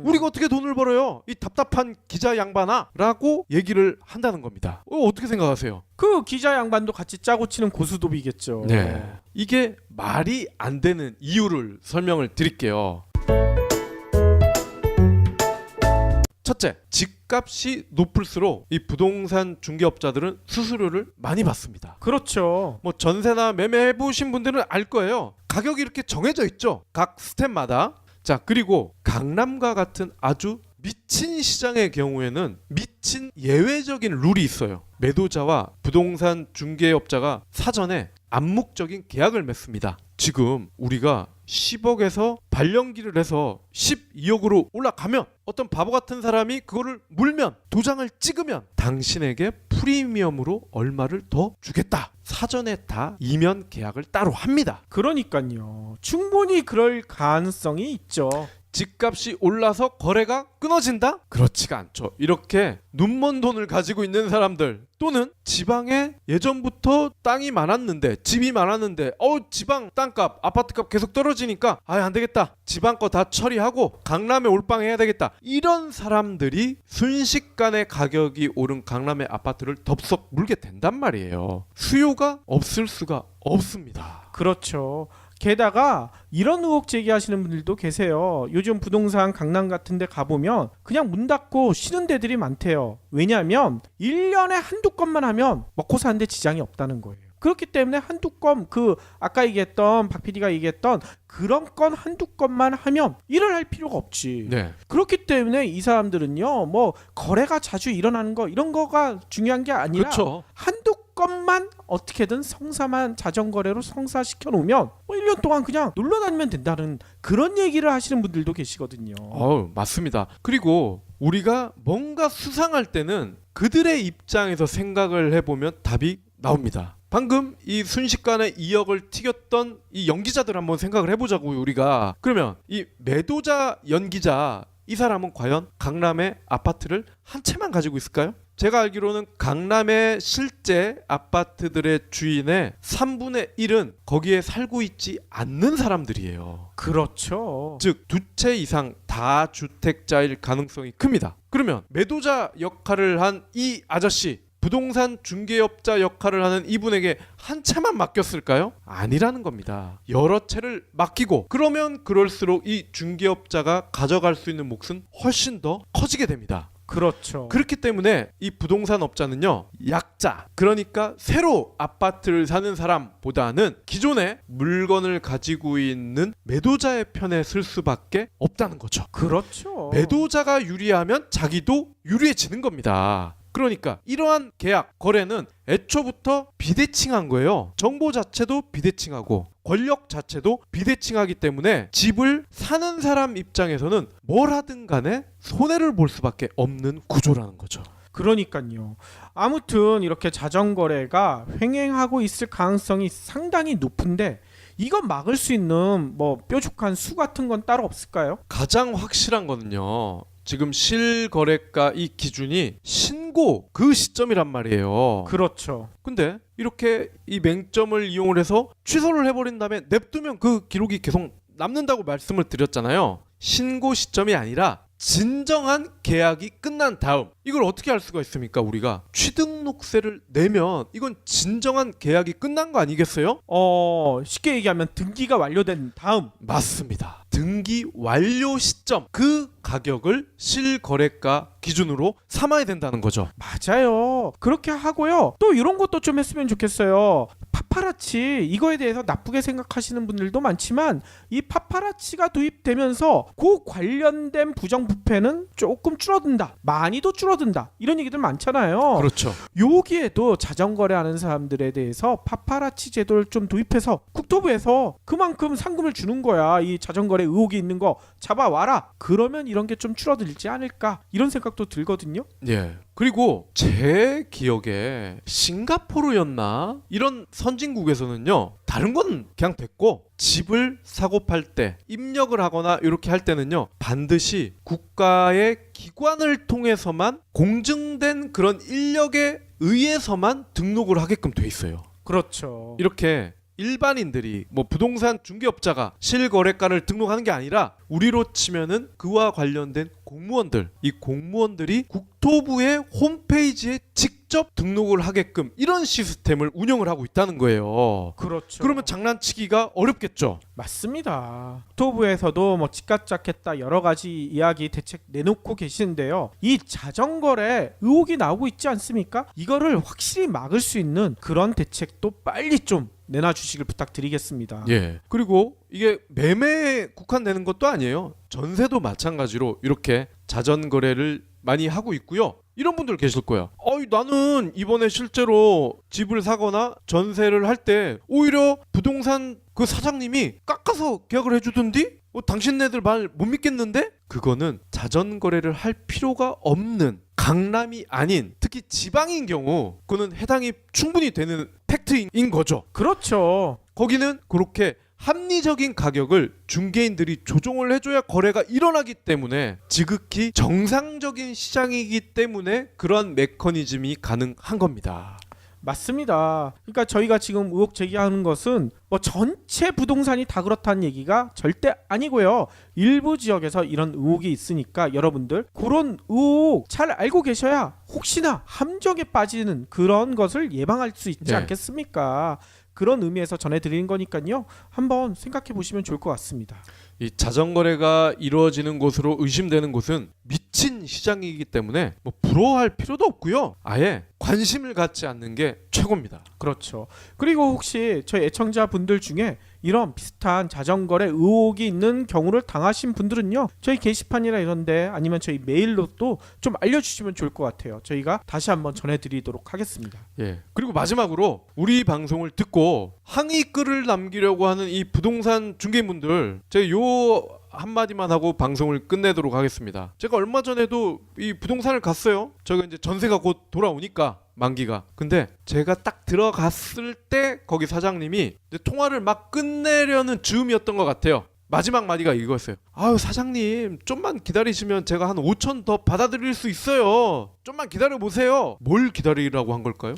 우리가 어떻게 돈을 벌어요? 이 답답한 기자 양반아 라고 얘기를 한다는 겁니다. 어떻게 생각하세요? 그 기자 양반도 같이 짜고 치는 고수도비겠죠. 이게 말이 안 되는 이유를 설명을 드릴게요. 첫째, 집값이 높을수록 이 부동산 중개업자들은 수수료를 많이 받습니다. 그렇죠. 뭐 전세나 매매해 보신 분들은 알 거예요. 가격이 이렇게 정해져 있죠. 각 스텝마다. 자, 그리고 강남과 같은 아주 미친 시장의 경우에는 미친 예외적인 룰이 있어요. 매도자와 부동산 중개업자가 사전에 암묵적인 계약을 맺습니다. 지금 우리가 10억에서 발령기를 해서 12억으로 올라가면 어떤 바보 같은 사람이 그거를 물면, 도장을 찍으면 당신에게 프리미엄으로 얼마를 더 주겠다. 사전에 다 이면 계약을 따로 합니다. 그러니까요. 충분히 그럴 가능성이 있죠. 집값이 올라서 거래가 끊어진다? 그렇지가 않죠. 이렇게 눈먼 돈을 가지고 있는 사람들, 또는 지방에 예전부터 땅이 많았는데, 집이 많았는데 지방 땅값, 아파트값 계속 떨어지니까 안 되겠다, 지방 거 다 처리하고 강남에 올빵해야 되겠다, 이런 사람들이 순식간에 가격이 오른 강남의 아파트를 덥석 물게 된단 말이에요. 수요가 없을 수가 없습니다. 그렇죠. 게다가 이런 의혹 제기하시는 분들도 계세요. 요즘 부동산 강남 같은 데 가보면 그냥 문 닫고 쉬는 데들이 많대요. 왜냐하면 1년에 한두 건만 하면 먹고 사는데 지장이 없다는 거예요. 그렇기 때문에 한두 건, 아까 얘기했던 박 PD가 얘기했던 그런 건 한두 건만 하면 일을 할 필요가 없지. 그렇기 때문에 이 사람들은요, 뭐 거래가 자주 일어나는 거, 이런 거가 중요한 게 아니라, 그렇죠. 한두 건만 어떻게든 자전거래로 성사시켜 놓으면 1년 동안 그냥 놀러 다니면 된다는 그런 얘기를 하시는 분들도 계시거든요. 맞습니다. 그리고 우리가 뭔가 수상할 때는 그들의 입장에서 생각을 해보면 답이 나옵니다. 방금 이 순식간에 2억을 튀겼던 이 연기자들 한번 생각을 해보자고요, 우리가. 그러면 이 매도자 연기자, 이 사람은 과연 강남의 아파트를 한 채만 가지고 있을까요? 제가 알기로는 강남의 실제 아파트들의 주인의 3분의 1은 거기에 살고 있지 않는 사람들이에요. 그렇죠. 즉, 2채 이상 다주택자일 가능성이 큽니다. 그러면 매도자 역할을 한 이 아저씨, 부동산 중개업자 역할을 하는 이분에게 한 채만 맡겼을까요? 아니라는 겁니다. 여러 채를 맡기고, 그러면 그럴수록 이 중개업자가 가져갈 수 있는 몫은 훨씬 더 커지게 됩니다. 그렇죠. 그렇기 때문에 이 부동산 업자는요, 약자, 그러니까 새로 아파트를 사는 사람보다는 기존에 물건을 가지고 있는 매도자의 편에 설 수밖에 없다는 거죠. 그렇죠. 매도자가 유리하면 자기도 유리해지는 겁니다. 그러니까 이러한 계약, 거래는 애초부터 비대칭한 거예요. 정보 자체도 비대칭하고 권력 자체도 비대칭하기 때문에 집을 사는 사람 입장에서는 뭘 하든 간에 손해를 볼 수밖에 없는 구조라는 거죠. 그러니까요. 아무튼 이렇게 자전거래가 횡행하고 있을 가능성이 상당히 높은데, 이건 막을 수 있는 뭐 뾰족한 수 같은 건 따로 없을까요? 가장 확실한 거는요, 지금 실거래가 이 기준이 신고 그 시점이란 말이에요. 그렇죠. 근데 이렇게 이 맹점을 이용을 해서 취소를 해버린 다음에 냅두면 그 기록이 계속 남는다고 말씀을 드렸잖아요. 신고 시점이 아니라 진정한 계약이 끝난 다음. 이걸 어떻게 알 수가 있습니까? 우리가 취등록세를 내면 이건 진정한 계약이 끝난 거 아니겠어요? 쉽게 얘기하면 등기가 완료된 다음. 맞습니다. 등기 완료 시점 그 가격을 실거래가 기준으로 삼아야 된다는 거죠. 맞아요. 그렇게 하고요. 또 이런 것도 좀 했으면 좋겠어요. 파파라치 이거에 대해서 나쁘게 생각하시는 분들도 많지만 이 파파라치가 도입되면서 그 관련된 부정부패는 조금 줄어든다. 많이도 줄어든다. 이런 얘기들 많잖아요. 그렇죠. 여기에도 자전거래하는 사람들에 대해서 파파라치 제도를 좀 도입해서 국토부에서 그만큼 상금을 주는 거야. 이 자전거래 의혹이 있는 거 잡아와라. 그러면 이런 게 좀 줄어들지 않을까 이런 생각도 들거든요. 예. 그리고 제 기억에 싱가포르였나 이런 선진국에서는요 다른 건 그냥 됐고 집을 사고 팔 때 입력을 하거나 이렇게 할 때는요 반드시 국가의 기관을 통해서만 공증된 그런 인력에 의해서만 등록을 하게끔 돼 있어요. 그렇죠. 이렇게 일반인들이 뭐 부동산 중개업자가 실거래가를 등록하는 게 아니라 우리로 치면은 그와 관련된 공무원들, 이 공무원들이 국토부의 홈페이지에 직접 등록을 하게끔 이런 시스템을 운영을 하고 있다는 거예요. 그렇죠. 그러면 장난치기가 어렵겠죠. 맞습니다. 국토부에서도 뭐 집값잡겠다 여러 가지 이야기 대책 내놓고 계시는데요. 이 자전거래 의혹이 나오고 있지 않습니까? 이거를 확실히 막을 수 있는 그런 대책도 빨리 좀 내놔주시길 부탁드리겠습니다. 예. 그리고 이게 매매에 국한되는 것도 아니에요. 전세도 마찬가지로 이렇게 자전거래를 많이 하고 있고요. 이런 분들 계실 거야. 나는 이번에 실제로 집을 사거나 전세를 할 때 오히려 부동산 그 사장님이 깎아서 계약을 해주던디? 당신네들 말 못 믿겠는데? 그거는 자전거래를 할 필요가 없는 강남이 아닌 특히 지방인 경우 그거는 해당이 충분히 되는 팩트인 거죠. 그렇죠. 거기는 그렇게 합리적인 가격을 중개인들이 조정을 해줘야 거래가 일어나기 때문에 지극히 정상적인 시장이기 때문에 그런 메커니즘이 가능한 겁니다. 맞습니다. 그러니까 저희가 지금 의혹 제기하는 것은 뭐 전체 부동산이 다 그렇다는 얘기가 절대 아니고요. 일부 지역에서 이런 의혹이 있으니까 여러분들 그런 의혹 잘 알고 계셔야 혹시나 함정에 빠지는 그런 것을 예방할 수 있지 네. 않겠습니까? 그런 의미에서 전해드리는 거니까요. 한번 생각해 보시면 좋을 것 같습니다. 이 자전거래가 이루어지는 곳으로 의심되는 곳은 미친 시장이기 때문에 뭐 부러워할 필요도 없고요. 아예 관심을 갖지 않는 게 최고입니다. 그렇죠. 그리고 혹시 저희 애청자분들 중에 이런 비슷한 자전거래 의혹이 있는 경우를 당하신 분들은요. 저희 게시판이나 이런데 아니면 저희 메일로 또 좀 알려주시면 좋을 것 같아요. 저희가 다시 한번 전해드리도록 하겠습니다. 예. 그리고 마지막으로 우리 방송을 듣고 항의 글을 남기려고 하는 이 부동산 중개인분들 제가 요 한마디만 하고 방송을 끝내도록 하겠습니다. 제가 얼마 전에도 이 부동산을 갔어요. 저희가 이제 전세가 곧 돌아오니까 만기가. 근데 제가 딱 들어갔을 때 거기 사장님이 이제 통화를 막 끝내려는 즈음이었던 것 같아요. 마지막 마디가 이거였어요. 아유 사장님 좀만 기다리시면 제가 한 5천 더 받아드릴 수 있어요. 좀만 기다려보세요. 뭘 기다리라고 한 걸까요?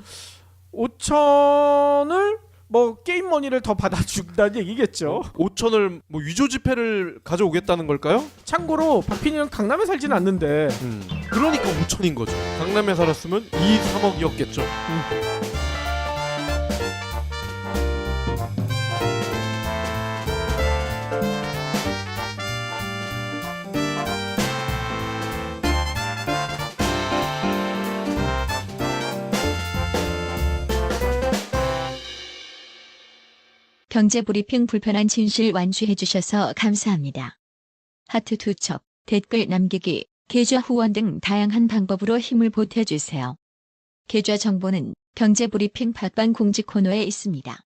5천을 뭐 게임 머니를 더 받아준다는 얘기겠죠. 5천을 뭐 위조 지폐를 가져오겠다는 걸까요? 참고로 박PD는 강남에 살진 않는데 그러니까 5천인 거죠. 강남에 살았으면 2, 3억이었겠죠. 경제브리핑 불편한 진실 완주해 주셔서 감사합니다. 하트 투첩, 댓글 남기기, 계좌 후원 등 다양한 방법으로 힘을 보태주세요. 계좌 정보는 경제브리핑 팟빵 공지 코너에 있습니다.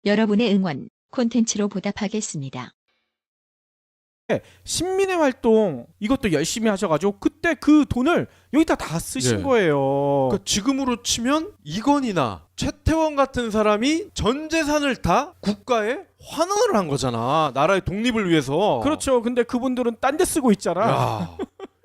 여러분의 응원, 콘텐츠로 보답하겠습니다. 신민의 활동 이것도 열심히 하셔가지고 그때 그 돈을 여기다 다 쓰신 네. 거예요. 그러니까 지금으로 치면 이건희나 최태원 같은 사람이 전 재산을 다 국가에 환원을 한 거잖아. 나라의 독립을 위해서. 그렇죠. 근데 그분들은 딴 데 쓰고 있잖아. 야,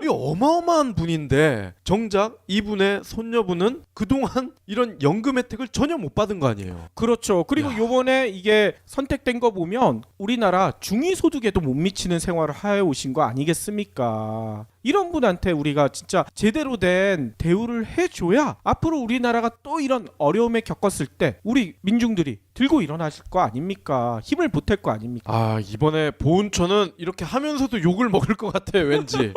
이 어마어마한 분인데 정작 이분의 손녀분은 그동안 이런 연금 혜택을 전혀 못 받은 거 아니에요. 그렇죠. 그리고 야. 요번에 이게 선택된 거 보면 우리나라 중위소득에도 못 미치는 생활을 해오신 거 아니겠습니까? 이런 분한테 우리가 진짜 제대로 된 대우를 해줘야 앞으로 우리나라가 또 이런 어려움에 겪었을 때 우리 민중들이 들고 일어나실 거 아닙니까? 힘을 보탤 거 아닙니까? 아, 이번에 보훈처는 이렇게 하면서도 욕을 먹을 것 같아요, 왠지.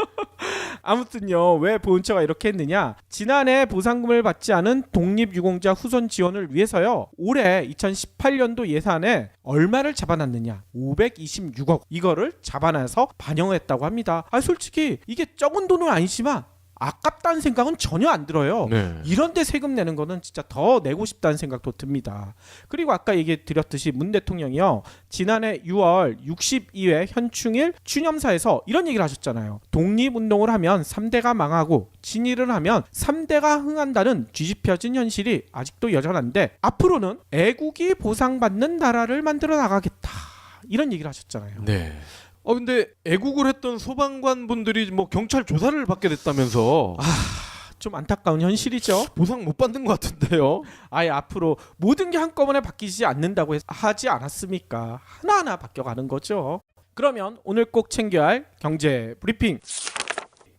아무튼요, 왜 보훈처가 이렇게 했느냐? 지난해 보상금을 받지 않은 독립유공자 후손 지원을 위해서요, 올해 2018년도 예산에 얼마를 잡아놨느냐? 526억. 이거를 잡아놔서 반영했다고 합니다. 아, 솔직히 이게 적은 돈은 아니지만 아깝다는 생각은 전혀 안 들어요. 네. 이런데 세금 내는 거는 진짜 더 내고 싶다는 생각도 듭니다. 그리고 아까 얘기 드렸듯이 문 대통령이요, 지난해 6월 62회 현충일 추념사에서 이런 얘기를 하셨잖아요. 독립운동을 하면 3대가 망하고 친일을 하면 3대가 흥한다는 뒤집혀진 현실이 아직도 여전한데 앞으로는 애국이 보상받는 나라를 만들어 나가겠다, 이런 얘기를 하셨잖아요. 네. 근데 애국을 했던 소방관 분들이 뭐 경찰 조사를 받게 됐다면서 좀 안타까운 현실이죠. 보상 못 받는 것 같은데요. 아예 앞으로 모든 게 한꺼번에 바뀌지 않는다고 하지 않았습니까? 하나하나 바뀌어가는 거죠. 그러면 오늘 꼭 챙겨야 할 경제 브리핑.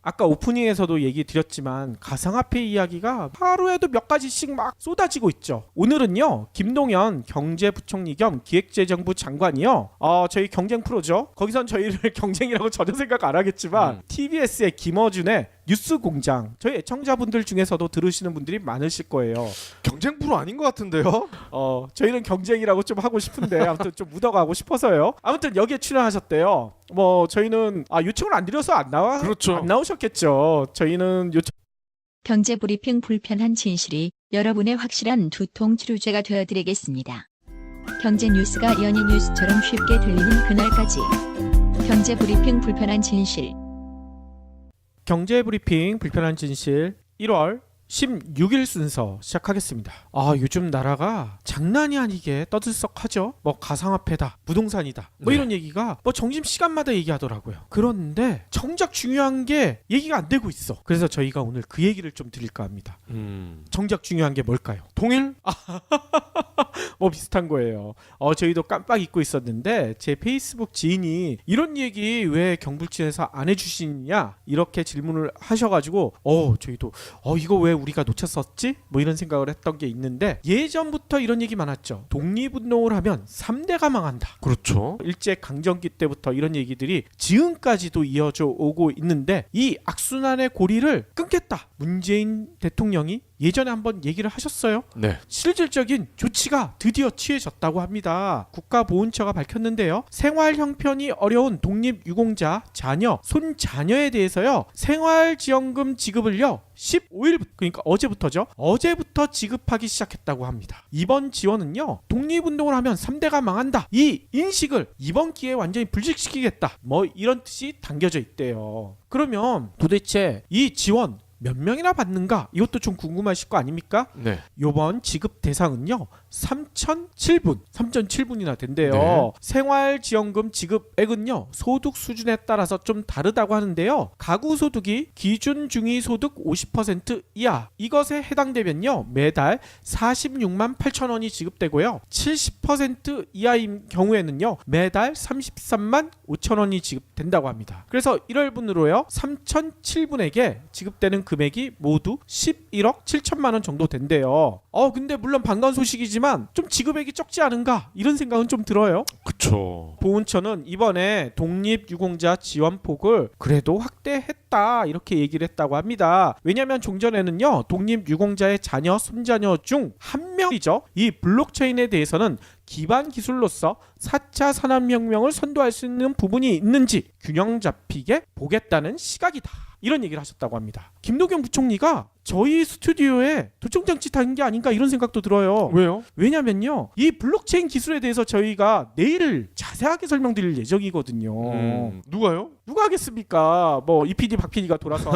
아까 오프닝에서도 얘기 드렸지만 가상화폐 이야기가 하루에도 몇 가지씩 막 쏟아지고 있죠. 오늘은요, 김동연 경제부총리 겸 기획재정부 장관이요, 저희 경쟁 프로죠. 거기선 저희를 경쟁이라고 전혀 생각 안 하겠지만 TBS의 김어준의 뉴스공장, 저희 애청자분들 중에서도 들으시는 분들이 많으실 거예요. 경쟁 프로 아닌 것 같은데요. 저희는 경쟁이라고 좀 하고 싶은데 아무튼 좀 묻어가고 싶어서요. 아무튼 여기에 출연하셨대요. 뭐 저희는 요청을 안 드려서 안 그렇죠. 나오셨겠죠. 저희는 요청. 경제 브리핑 불편한 진실이 여러분의 확실한 두통 치료제가 되어드리겠습니다. 경제 뉴스가 연예 뉴스처럼 쉽게 들리는 그날까지. 경제 브리핑 불편한 진실. 경제 브리핑 불편한 진실 1월 16일 순서 시작하겠습니다. 요즘 나라가 장난이 아니게 떠들썩하죠. 뭐 가상화폐다, 부동산이다, 뭐 네. 이런 얘기가 뭐 점심시간마다 얘기하더라고요. 그런데 정작 중요한 게 얘기가 안 되고 있어. 그래서 저희가 오늘 그 얘기를 좀 드릴까 합니다. 정작 중요한 게 뭘까요? 통일? 뭐 비슷한 거예요. 저희도 깜빡 잊고 있었는데 제 페이스북 지인이 이런 얘기 왜 경불진에서 안 해주시냐 이렇게 질문을 하셔가지고 저희도 이거 왜 우리가 놓쳤었지? 뭐 이런 생각을 했던 게 있는데, 예전부터 이런 얘기 많았죠. 독립운동을 하면 3대가 망한다. 그렇죠. 일제 강점기 때부터 이런 얘기들이 지금까지도 이어져 오고 있는데 이 악순환의 고리를 끊겠다, 문재인 대통령이 예전에 한번 얘기를 하셨어요. 네. 실질적인 조치가 드디어 취해졌다고 합니다. 국가보훈처가 밝혔는데요, 생활 형편이 어려운 독립유공자 자녀, 손자녀에 대해서요, 생활지원금 지급을요 15일, 그러니까 어제부터 지급하기 시작했다고 합니다. 이번 지원은요, 독립운동을 하면 3대가 망한다, 이 인식을 이번 기회에 완전히 불식시키겠다, 뭐 이런 뜻이 담겨져 있대요. 그러면 도대체 이 지원 몇 명이나 받는가? 이것도 좀 궁금하실 거 아닙니까? 네. 요번 지급 대상은요 3,007분이나 된대요. 네. 생활지원금 지급액은요 소득 수준에 따라서 좀 다르다고 하는데요, 가구 소득이 기준 중위소득 50% 이하, 이것에 해당되면요 매달 46만 8천 원이 지급되고요, 70% 이하인 경우에는요 매달 33만 5천 원이 지급된다고 합니다. 그래서 1월분으로요 3,007분에게 지급되는 금액이 모두 11억 7천만 원 정도 된대요. 근데 물론 반가운 소식이지만 좀 지급액이 적지 않은가, 이런 생각은 좀 들어요. 그쵸. 보훈처는 이번에 독립유공자 지원폭을 그래도 확대했다, 이렇게 얘기를 했다고 합니다. 왜냐하면 종전에는요 독립유공자의 자녀, 손자녀 중 한 명이죠, 이 블록체인에 대해서는 기반 기술로서 4차 산업혁명을 선도할 수 있는 부분이 있는지 균형 잡히게 보겠다는 시각이다, 이런 얘기를 하셨다고 합니다. 김동연 부총리가 저희 스튜디오에 도청장치 탄 게 아닌가, 이런 생각도 들어요. 왜요? 왜냐면요, 이 블록체인 기술에 대해서 저희가 내일 자세하게 설명드릴 예정이거든요. 누가요? 누가 하겠습니까? 뭐 이 PD 박 PD가 돌아서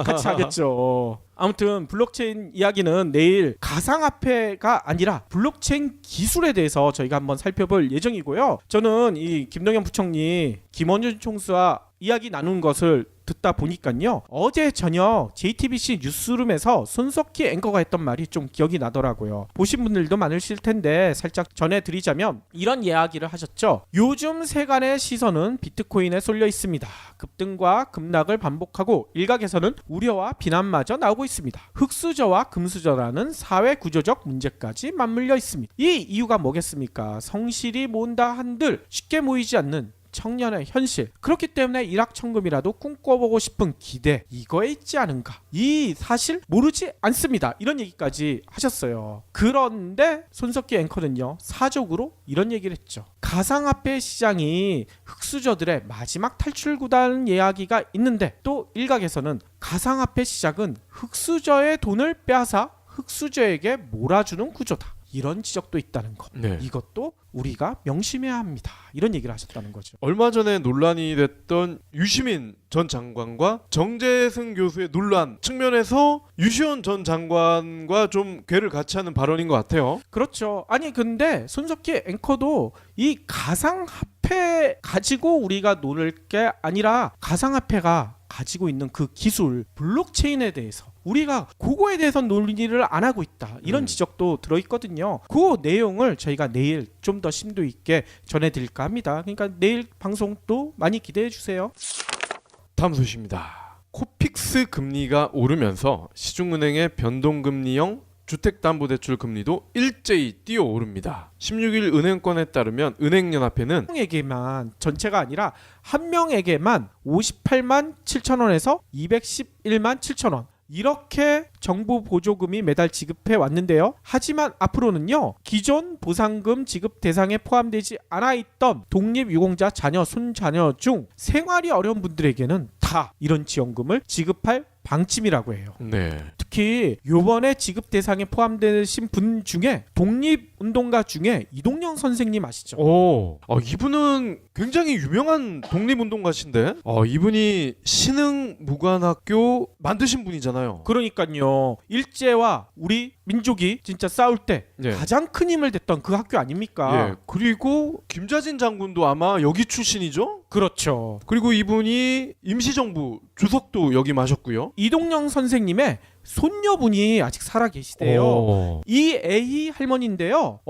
같이 하겠죠. 아무튼 블록체인 이야기는 내일 가상화폐가 아니라 블록체인 기술에 대해서 저희가 한번 살펴볼 예정이고요. 저는 이 김동연 부총리, 김원준 총수와 이야기 나눈 것을 듣다 보니까요. 어제 저녁 JTBC 뉴스룸에서 손석희 앵커가 했던 말이 좀 기억이 나더라고요. 보신 분들도 많으실 텐데 살짝 전해드리자면 이런 이야기를 하셨죠. 요즘 세간의 시선은 비트코인에 쏠려 있습니다. 급등과 급락을 반복하고 일각에서는 우려와 비난마저 나오고 있습니다. 흑수저와 금수저라는 사회 구조적 문제까지 맞물려 있습니다. 이 이유가 뭐겠습니까? 성실히 모은다 한들 쉽게 모이지 않는 청년의 현실, 그렇기 때문에 일확천금이라도 꿈꿔보고 싶은 기대, 이거에 있지 않은가. 이 사실 모르지 않습니다. 이런 얘기까지 하셨어요. 그런데 손석희 앵커는요, 사적으로 이런 얘기를 했죠. 가상화폐 시장이 흑수저들의 마지막 탈출구다는 이야기가 있는데, 또 일각에서는 가상화폐 시장은 흑수저의 돈을 빼앗아 흑수저에게 몰아주는 구조다, 이런 지적도 있다는 것. 네. 이것도 우리가 명심해야 합니다. 이런 얘기를 하셨다는 거죠. 얼마 전에 논란이 됐던 유시민 전 장관과 정재승 교수의 논란 측면에서 유시원 전 장관과 좀 궤를 같이 하는 발언인 것 같아요. 그렇죠. 아니 근데 손석희 앵커도 이 가상화폐 가지고 우리가 노릴 게 아니라 가상화폐가 가지고 있는 그 기술, 블록체인에 대해서 우리가 그거에 대해서 논의를 안 하고 있다, 이런 지적도 들어있거든요. 그 내용을 저희가 내일 좀 더 심도 있게 전해드릴까 합니다. 그러니까 내일 방송도 많이 기대해 주세요. 다음 소식입니다. 코픽스 금리가 오르면서 시중은행의 변동금리형 주택담보대출 금리도 일제히 뛰어오릅니다. 16일 은행권에 따르면 은행연합회는 한 명에게만, 전체가 아니라 한 명에게만 58만 7천 원에서 211만 7천 원, 이렇게 정부 보조금이 매달 지급해 왔는데요. 하지만 앞으로는요, 기존 보상금 지급 대상에 포함되지 않아 있던 독립유공자 자녀, 손자녀 중 생활이 어려운 분들에게는 다 이런 지원금을 지급할 방침이라고 해요. 네. 특히 요번에 지급 대상에 포함되신 분 중에 독립운동가 중에 이동영 선생님 아시죠? 이분은 굉장히 유명한 독립운동가신데, 이분이 신흥무관학교 만드신 분이잖아요. 그러니까요. 일제와 우리 민족이 진짜 싸울 때 예. 가장 큰 힘을 댔던 그 학교 아닙니까? 예. 그리고 김자진 장군도 아마 여기 출신이죠? 그렇죠. 그리고 이분이 임시정부 주석도 역임하셨고요. 이동영 선생님의 손녀분이 아직 살아 계시대요. 이 A 할머니인데요.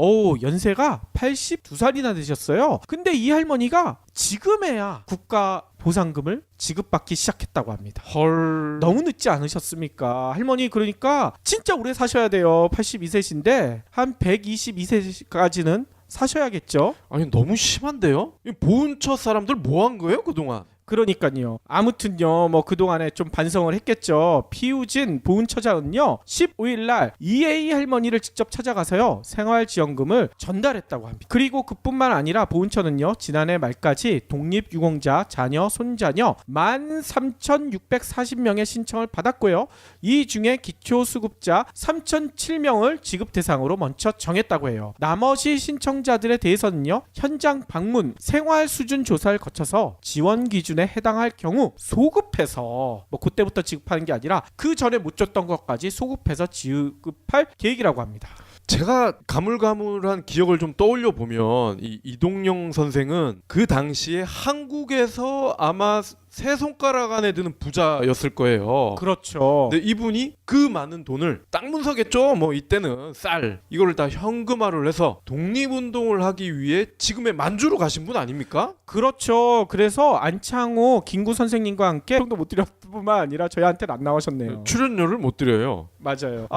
연세가 82살이나 되셨어요. 근데 이 할머니가 지금에야 국가 보상금을 지급받기 시작했다고 합니다. 헐. 너무 늦지 않으셨습니까? 할머니 그러니까 진짜 오래 사셔야 돼요. 82세신데 한 122세까지는 사셔야겠죠. 아니 너무 심한데요? 이 보훈처 사람들 뭐 한 거예요 그동안? 그러니까요. 아무튼요, 뭐 그동안에 좀 반성을 했겠죠. 피우진 보훈처장은요, 15일 날 EA 할머니를 직접 찾아가서요, 생활지원금을 전달했다고 합니다. 그리고 그뿐만 아니라 보훈처는요, 지난해 말까지 독립유공자 자녀, 손자녀 13,640명의 신청을 받았고요. 이 중에 기초수급자 3,007명을 지급 대상으로 먼저 정했다고 해요. 나머지 신청자들에 대해서는요, 현장 방문, 생활 수준 조사를 거쳐서 지원 기준 해당할 경우 소급해서, 뭐 그때부터 지급하는 게 아니라 그 전에 못 줬던 것까지 소급해서 지급할 계획이라고 합니다. 제가 가물가물한 기억을 좀 떠올려 보면 이 이동영 선생은 그 당시에 한국에서 아마 세 손가락 안에 드는 부자였을 거예요. 그렇죠. 근데 이분이 그 많은 돈을 땅 문서겠죠. 뭐 이때는 쌀 이거를 다 현금화를 해서 독립운동을 하기 위해 지금의 만주로 가신 분 아닙니까? 그렇죠. 그래서 안창호, 김구 선생님과 함께 정도 못 드렸을 뿐만 아니라 저희한테는 안 나오셨네요. 출연료를 못 드려요. 맞아요.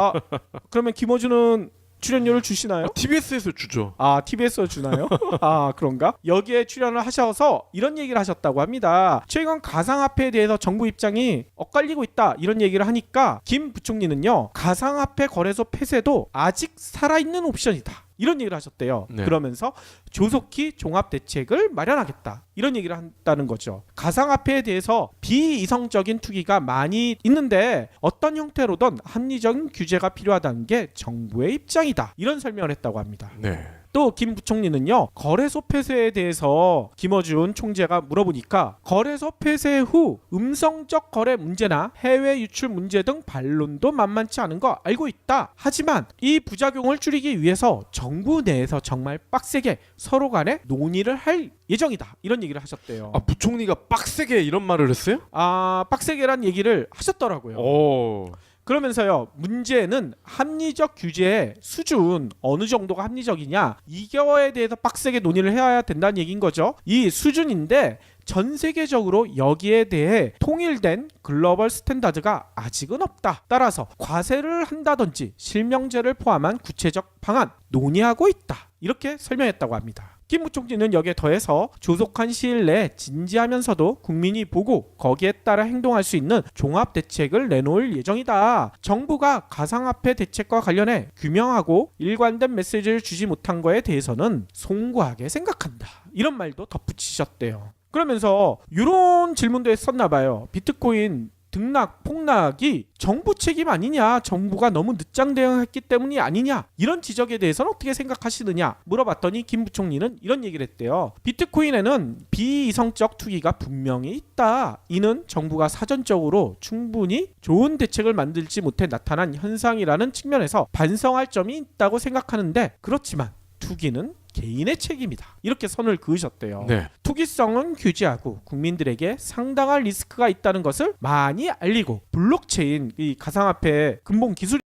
그러면 김어준은 출연료를 주시나요? TBS에서 주죠. TBS에서 주나요? 그런가? 여기에 출연을 하셔서 이런 얘기를 하셨다고 합니다. 최근 가상화폐에 대해서 정부 입장이 엇갈리고 있다, 이런 얘기를 하니까 김 부총리는요, 가상화폐 거래소 폐쇄도 아직 살아있는 옵션이다, 이런 얘기를 하셨대요. 네. 그러면서 조속히 종합대책을 마련하겠다, 이런 얘기를 한다는 거죠. 가상화폐에 대해서 비이성적인 투기가 많이 있는데 어떤 형태로든 합리적인 규제가 필요하다는 게 정부의 입장이다, 이런 설명을 했다고 합니다. 네. 또 김 부총리는요, 거래소 폐쇄에 대해서 김어준 총재가 물어보니까 거래소 폐쇄 후 음성적 거래 문제나 해외 유출 문제 등 반론도 만만치 않은 거 알고 있다. 하지만 이 부작용을 줄이기 위해서 정부 내에서 정말 빡세게 서로 간에 논의를 할 예정이다. 이런 얘기를 하셨대요. 아, 부총리가 빡세게 이런 말을 했어요? 빡세게란 얘기를 하셨더라고요. 오. 그러면서요, 문제는 합리적 규제의 수준, 어느 정도가 합리적이냐, 이거에 대해서 빡세게 논의를 해야 된다는 얘기인 거죠. 이 수준인데 전 세계적으로 여기에 대해 통일된 글로벌 스탠다드가 아직은 없다. 따라서 과세를 한다든지 실명제를 포함한 구체적 방안 논의하고 있다. 이렇게 설명했다고 합니다. 김 부총리는 여기에 더해서 조속한 시일 내에 진지하면서도 국민이 보고 거기에 따라 행동할 수 있는 종합 대책을 내놓을 예정이다. 정부가 가상화폐 대책과 관련해 규명하고 일관된 메시지를 주지 못한 거에 대해서는 송구하게 생각한다. 이런 말도 덧붙이셨대요. 그러면서 이런 질문도 했었나 봐요. 비트코인 등락, 폭락이 정부 책임 아니냐, 정부가 너무 늦장 대응했기 때문이 아니냐, 이런 지적에 대해서는 어떻게 생각하시느냐 물어봤더니 김 부총리는 이런 얘기를 했대요. 비트코인에는 비이성적 투기가 분명히 있다. 이는 정부가 사전적으로 충분히 좋은 대책을 만들지 못해 나타난 현상이라는 측면에서 반성할 점이 있다고 생각하는데, 그렇지만 투기는 개인의 책임이다. 이렇게 선을 그으셨대요. 네. 투기성은 규제하고 국민들에게 상당한 리스크가 있다는 것을 많이 알리고 블록체인, 이 가상화폐 근본 기술